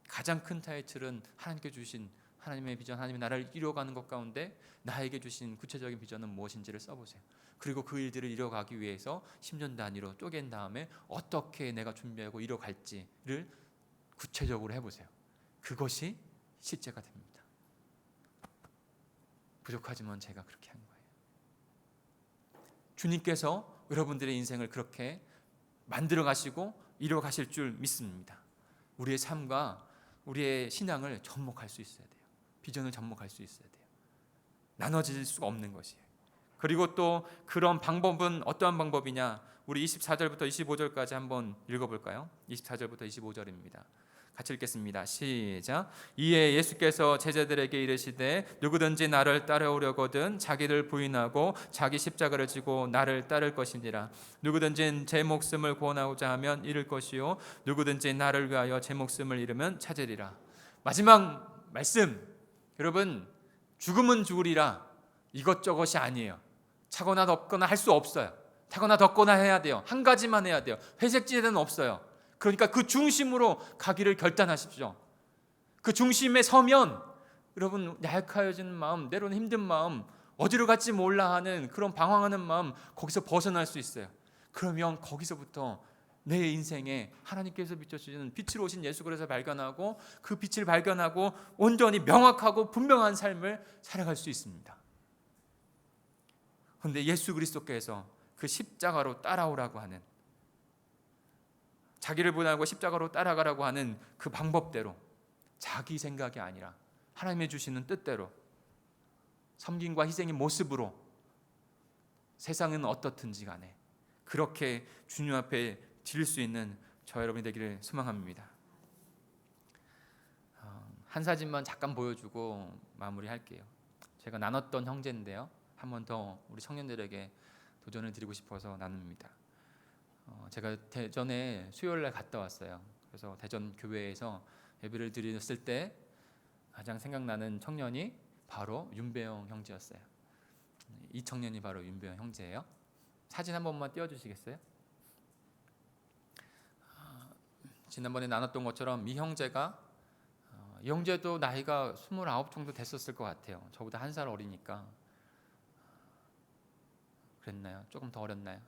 Speaker 13: 가장 큰 타이틀은 하나님께 주신 하나님의 비전, 하나님의 나라를 이루어가는 것 가운데 나에게 주신 구체적인 비전은 무엇인지를 써보세요. 그리고 그 일들을 이뤄가기 위해서 10년 단위로 쪼갠 다음에 어떻게 내가 준비하고 이뤄갈지를 구체적으로 해보세요. 그것이 실제가 됩니다. 부족하지만 제가 그렇게 한 거예요. 주님께서 여러분들의 인생을 그렇게 만들어 가시고 이뤄 가실 줄 믿습니다. 우리의 삶과 우리의 신앙을 접목할 수 있어야 돼요. 비전을 접목할 수 있어야 돼요. 나눠질 수가 없는 것이에요. 그리고 또 그런 방법은 어떠한 방법이냐? 우리 24절부터 25절까지 한번 읽어볼까요? 24절부터 25절입니다. 같이 읽겠습니다. 시작. 이에 예수께서 제자들에게 이르시되 누구든지 나를 따라오려거든 자기를 부인하고 자기 십자가를 지고 나를 따를 것이니라. 누구든지 제 목숨을 구원하고자 하면 잃을 것이요 누구든지 나를 위하여 제 목숨을 잃으면 찾으리라. 마지막 말씀. 여러분 죽음은 죽으리라. 이것저것이 아니에요. 차거나 덮거나 할 수 없어요. 타거나 덮거나 해야 돼요. 한 가지만 해야 돼요. 회색 지대는 없어요. 그러니까 그 중심으로 가기를 결단하십시오. 그 중심에 서면 여러분 약해지는 마음, 때로는 힘든 마음, 어디로 갈지 몰라 하는 그런 방황하는 마음 거기서 벗어날 수 있어요. 그러면 거기서부터 내 인생에 하나님께서 비춰주시는 빛으로 오신 예수 그리스도를 발견하고 그 빛을 발견하고 온전히 명확하고 분명한 삶을 살아갈 수 있습니다. 그런데 예수 그리스도께서 그 십자가로 따라오라고 하는, 자기를 분하고 십자가로 따라가라고 하는 그 방법대로, 자기 생각이 아니라 하나님의 주시는 뜻대로 섬김과 희생의 모습으로 세상은 어떻든지 간에 그렇게 주님 앞에 드릴 수 있는 저 여러분이 되기를 소망합니다. 한 사진만 잠깐 보여주고 마무리할게요. 제가 나눴던 형제인데요, 한 번 더 우리 청년들에게 도전을 드리고 싶어서 나눕니다. 제가 대전에 수요일날 갔다 왔어요. 그래서 대전 교회에서 예배를 드렸을 때 가장 생각나는 청년이 바로 윤배영 형제였어요. 이 청년이 바로 윤배영 형제예요. 사진 한 번만 띄워주시겠어요? 지난번에 나눴던 것처럼 이 형제가 이 형제도 나이가 29 정도 됐었을 것 같아요. 저보다 한 살 어리니까. 그랬나요? 조금 더 어렸나요?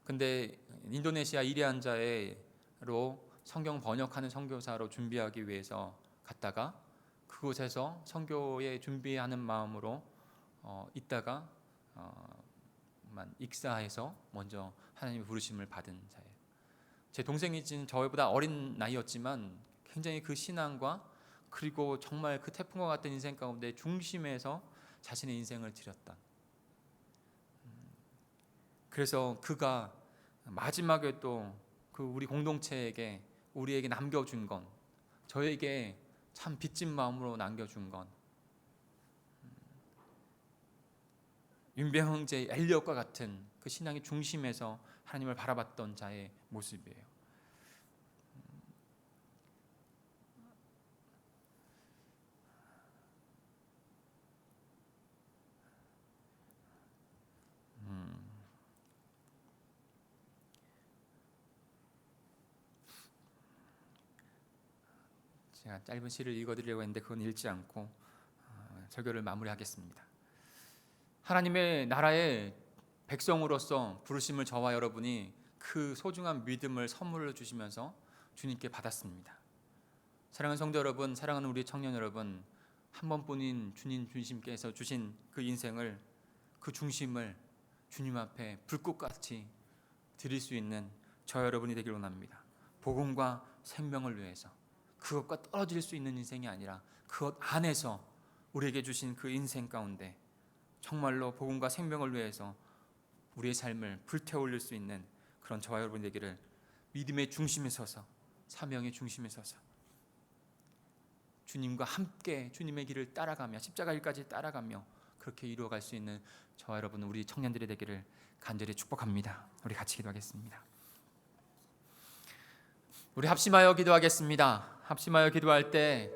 Speaker 13: 근데 인도네시아 이리안자에로 성경 번역하는 선교사로 준비하기 위해서 갔다가 그곳에서 선교에 준비하는 마음으로 있다가 익사해서 먼저 하나님의 부르심을 받은 자예요. 제 동생이진 저보다 어린 나이였지만 굉장히 그 신앙과 그리고 정말 그 태풍과 같은 인생 가운데 중심에서 자신의 인생을 드렸다. 그래서 그가 마지막에 또 그 우리 공동체에게 우리에게 남겨준 건, 저에게 참 빚진 마음으로 남겨준 건 윤병 형제 엘리엇과 같은 그 신앙의 중심에서 하나님을 바라봤던 자의 모습이에요. 제가 짧은 시를 읽어드리려고 했는데 그건 읽지 않고 설교를 마무리하겠습니다. 하나님의 나라의 백성으로서 부르심을 저와 여러분이 그 소중한 믿음을 선물로 주시면서 주님께 받았습니다. 사랑하는 성도 여러분, 사랑하는 우리 청년 여러분, 한 번뿐인 주님 중심께서 주신 그 인생을, 그 중심을 주님 앞에 불꽃같이 드릴 수 있는 저 여러분이 되기를 원합니다. 복음과 생명을 위해서, 그것과 떨어질 수 있는 인생이 아니라 그것 안에서 우리에게 주신 그 인생 가운데 정말로 복음과 생명을 위해서 우리의 삶을 불태올릴 수 있는 그런 저와 여러분 되기를, 믿음의 중심에 서서, 사명의 중심에 서서 주님과 함께 주님의 길을 따라가며 십자가 길까지 따라가며 그렇게 이루어갈 수 있는 저와 여러분, 우리 청년들이 되기를 간절히 축복합니다. 우리 같이 기도하겠습니다. 우리 합심하여 기도하겠습니다. 합심하여 기도할 때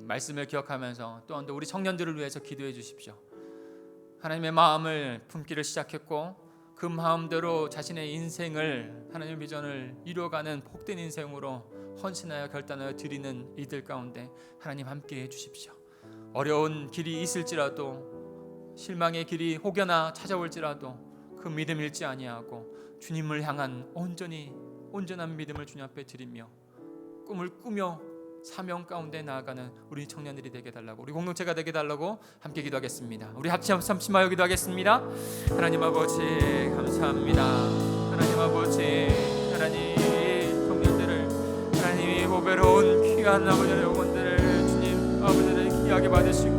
Speaker 13: 말씀을 기억하면서 또한 우리 청년들을 위해서 기도해 주십시오. 하나님의 마음을 품기를 시작했고 그 마음대로 자신의 인생을, 하나님의 비전을 이루어가는 복된 인생으로 헌신하여 결단하여 드리는 이들 가운데 하나님 함께 해주십시오. 어려운 길이 있을지라도, 실망의 길이 혹여나 찾아올지라도 그 믿음 잃지 아니하고 주님을 향한 온전한 믿음을 주님 앞에 드리며 꿈을 꾸며 사명 가운데 나아가는 우리 청년들이 되게 달라고, 우리 공동체가 되게 달라고 함께 기도하겠습니다. 우리 합심하여 기도하겠습니다. 하나님 아버지 감사합니다. 하나님 아버지, 하나님 청년들을, 하나님이 보배로운 귀한 아버지의 영혼들을 주님 아버지를 귀하게 받으시고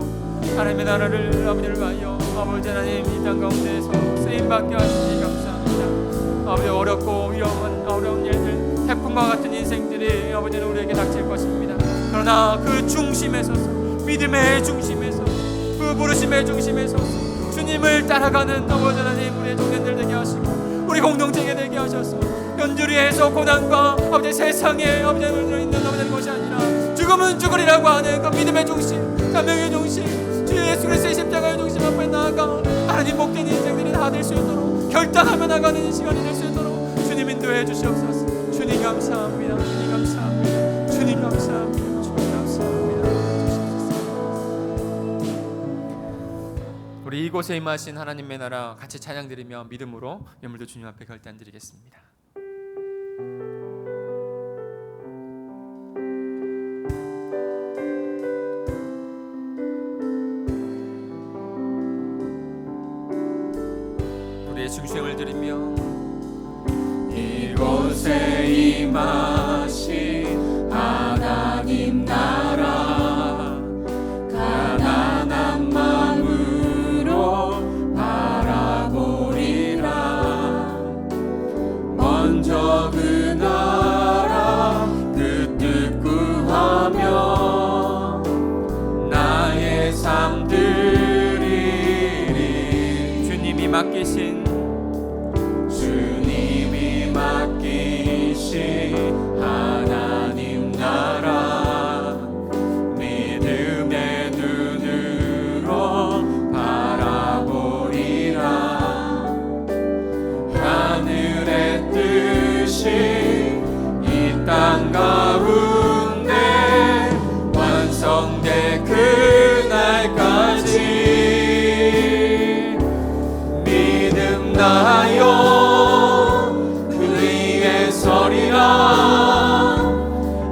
Speaker 13: 하나님의 나라를 아버지를 위하여 아버지 하나님 이 땅 가운데서 쓰임받게 하시니 감사합니다. 아버지 어렵고 위험한 어려운 일들, 태풍과 같은 인생들이 아버지는 우리에게 닥칠 것입니다. 그러나 그 중심에 서서, 믿음의 중심에 서서, 그 부르심의 중심에 서서 주님을 따라가는 아버지 하나님 우리의 청년들 되게 하시고 우리 공동체에 되게 하셔서 연주리에서 고난과 아버지 세상에 아버지 있는 아버지 것이 아니라 죽음은 죽으리라고 하는 그 믿음의 중심, 사명의 중심, 주 예수 그리스도의 십자가의 중심 앞에 나아가 하나님 복된 인생들이 다 될 수 있도록 결단하며 나가는 시간이 될 수 있도록 주님 인도해 주시옵소서. 주님 감사합니다. 주님 감사합니다. 주님 감사합니다. 주님 감사합니다. 우리 이곳에 임하신 하나님의 나라 같이 찬양드리며 믿음으로 예물도 주님 앞에 결단드리겠습니다. 우리의 중생을 드리며
Speaker 1: 이곳에 임하신 하나님 나라 가난한 마음으로 바라보리라. 먼저 그 나라 그 뜻 구하며 나의 삶 드리리.
Speaker 13: 주님이 맡기신
Speaker 1: 하나님 나라 믿음의 눈으로 바라보리라. 하늘의 뜻이 이 땅 가운데 완성될 그날까지 믿음나요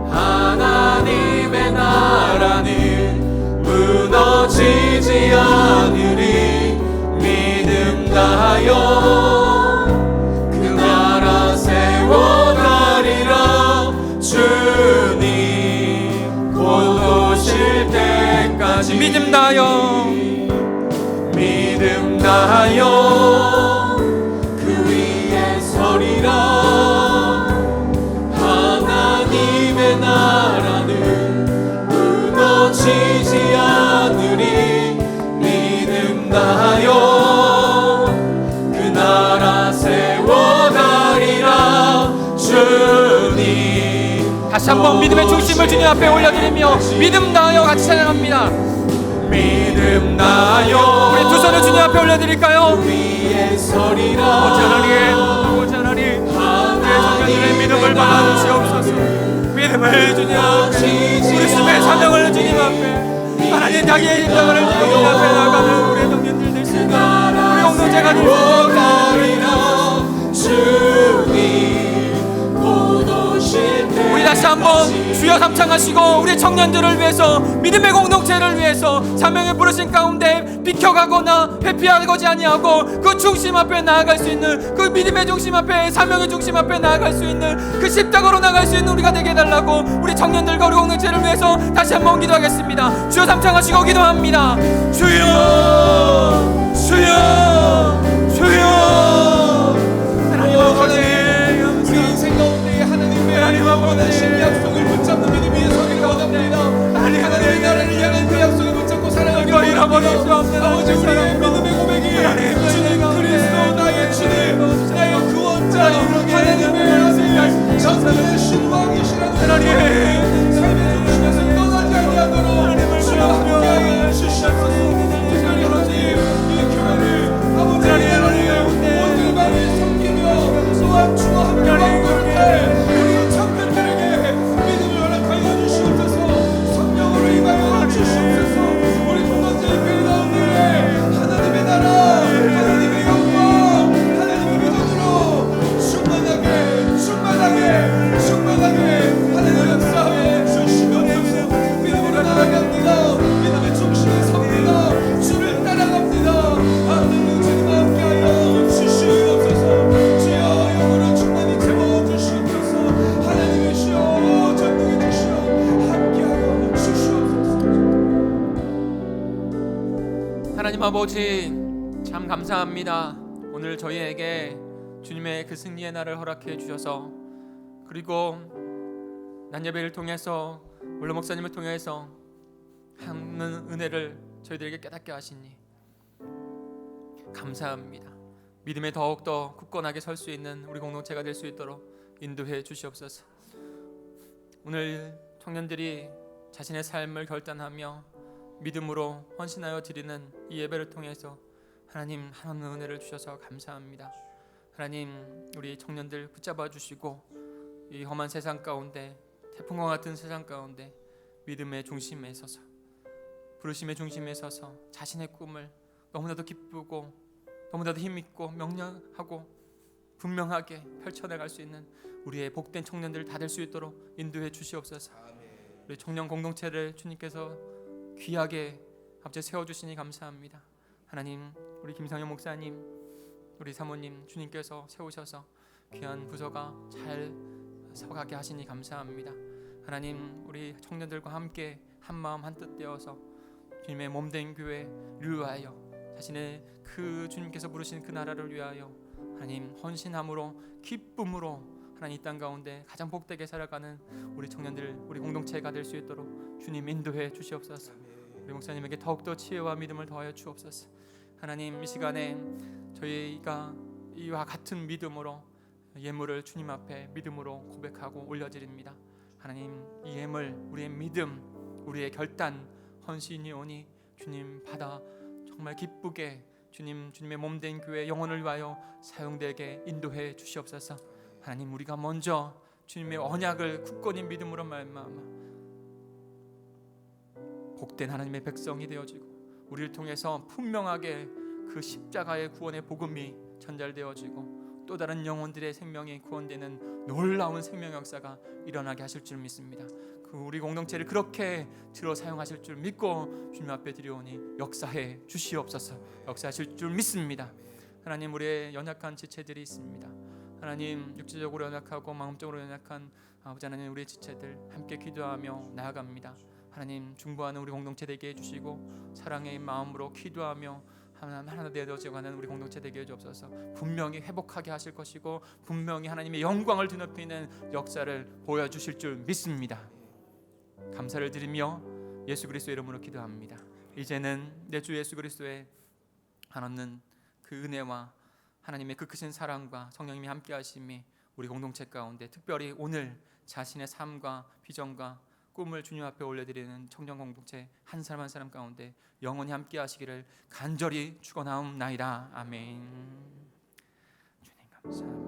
Speaker 1: 하나님의 나라는 무너지지 않으리. 믿음나요 그 나라 세워가리라. 주님 곧 오실 때까지.
Speaker 13: 믿음나요
Speaker 1: 믿음나요 그 위에 서리라. 나라는 무너지지 않으리. 믿음나요 그 나라 세워가리라. 주님
Speaker 13: 다시 한번 믿음의 중심을 주님 앞에 올려드리며 믿음나요 같이 찬양합니다.
Speaker 1: 믿음나요
Speaker 13: 우리 두 손을 주님 앞에 올려드릴까요?
Speaker 1: 위에 서리라.
Speaker 13: 아버지 하나님 우리의 청년들의 믿음을 받아주시옵소서. 믿음을 주님 앞에 우리 집의 사명을 주님 앞에 하나님 자기의 인정을 주님 앞에 나가는 우리의 청년들 되시고 우리 공동체가 되시고 우리 다시 한번 주여 삼창하시고 우리 청년들을 위해서 믿음의 공동체를 위해서 사명에 부르신 가운데 비켜가거나 회피하지 아니하고 그 중심 앞에 나아갈 수 있는 그 믿음의 중심 앞에 사명의 중심 앞에 나아갈 수 있는 그 십자가로 나갈 수 있는 우리가 되게 해달라고 우리 청년들과 우리 공동체를 위해서 다시 한번 기도하겠습니다. 주여 삼창하시고 기도합니다. 주여 주여 주여. 하나님 아버지 우리 인생 가운데 하나님의 원하신 약속을 붙잡는 믿음이 서기를 원합니다. 하나님의 나라를 향한 그 약속을 붙잡고 살아가기 원합니다. 아버지 우리의 믿음의 고백이 주님 그리스도 나의 주님 나의 구원자 하나님의 아들 전능의 신왕이시라는 하나님 삶의 중심에서 떠나지 아니하도록 주여 함께하여 주시옵소서. 특별히 하나님 이 교회를 아버지 하나님 모든 밤을 섬기며 또한 주와 함께하는 가운데 우리 청년들에게 믿음을 허락하여 주시옵소서. 성령으로 임하여 주시옵소서. 우리 공동체 교회 가운데 하나님의 나라 하나님의 영광 하나님의 믿음으로 충만하게 하나님의 역사에 주시옵소서. 믿음으로 나아갑니다. 믿음의 중심에 섭니다. 주를 따라갑니다. 하나님 주님과 함께하여 주시옵소서. 주여 영으로 충만히 채워주시옵소서. 하나님의 주여 전능의 주시여 함께하여 주시옵소서.
Speaker 14: 하나님 아버지 참 감사합니다. 오늘 저희에게 주님의 그 승리의 날을 허락해 주셔서 그리고 난예배를 통해서 물론 목사님을 통해서 하는 은혜를 저희들에게 깨닫게 하시니 감사합니다. 믿음에 더욱더 굳건하게 설 수 있는 우리 공동체가 될 수 있도록 인도해 주시옵소서. 오늘 청년들이 자신의 삶을 결단하며 믿음으로 헌신하여 드리는 이 예배를 통해서 하나님 하나님 은혜를 주셔서 감사합니다. 하나님 우리 청년들 붙잡아 주시고 이 험한 세상 가운데 태풍과 같은 세상 가운데 믿음의 중심에 서서 부르심의 중심에 서서 자신의 꿈을 너무나도 기쁘고 너무나도 힘있고 명령하고 분명하게 펼쳐나갈 수 있는 우리의 복된 청년들 다 될 수 있도록 인도해 주시옵소서. 우리 청년 공동체를 주님께서 귀하게 앞에 세워주시니 감사합니다. 하나님, 우리 김상현 목사님, 우리 사모님 주님께서 세우셔서 귀한 부서가 잘 서가게 하시니 감사합니다. 하나님, 우리 청년들과 함께 한마음 한뜻 되어서 주님의 몸된 교회를 위하여, 자신의 그 주님께서 부르신 그 나라를 위하여 하나님 헌신함으로 기쁨으로 하나님 이 땅 가운데 가장 복되게 살아가는 우리 청년들, 우리 공동체가 될 수 있도록 주님 인도해 주시옵소서. 우리 목사님에게 더욱더 지혜와 믿음을 더하여 주옵소서. 하나님, 이 시간에 저희가 이와 같은 믿음으로 예물을 주님 앞에 믿음으로 고백하고 올려드립니다. 하나님, 이 예물, 우리의 믿음, 우리의 결단, 헌신이오니 주님 받아 정말 기쁘게 주님의 몸된 교회 영혼을 위하여 사용되게 인도해 주시옵소서. 하나님, 우리가 먼저 주님의 언약을 굳건히 믿음으로 말미암아 복된 하나님의 백성이 되어지고 우리를 통해서 분명하게 그 십자가의 구원의 복음이 전달되어지고 또 다른 영혼들의 생명이 구원되는 놀라운 생명 역사가 일어나게 하실 줄 믿습니다. 그 우리 공동체를 그렇게 들어 사용하실 줄 믿고 주님 앞에 드리오니 역사해 주시옵소서. 역사하실 줄 믿습니다. 하나님, 우리의 연약한 지체들이 있습니다. 하나님, 육체적으로 연약하고 마음적으로 연약한 아버지 하나님, 우리의 지체들 함께 기도하며 나아갑니다. 하나님, 중보하는 우리 공동체 되게 해주시고 사랑의 마음으로 기도하며 하나 되어져가는 우리 공동체 되게 해주옵소서. 분명히 회복하게 하실 것이고 분명히 하나님의 영광을 뒤높이는 역사를 보여주실 줄 믿습니다. 감사를 드리며 예수 그리스도의 이름으로 기도합니다. 이제는 내 주 예수 그리스도의 한없는 그 은혜와 하나님의 그 크신 사랑과 성령님이 함께 하심이 우리 공동체 가운데, 특별히 오늘 자신의 삶과 비전과 꿈을 주님 앞에 올려드리는 청년 공동체 한 사람 한 사람 가운데 영원히 함께 하시기를 간절히 축원하옵나이다. 아멘. 주님 감사합니다.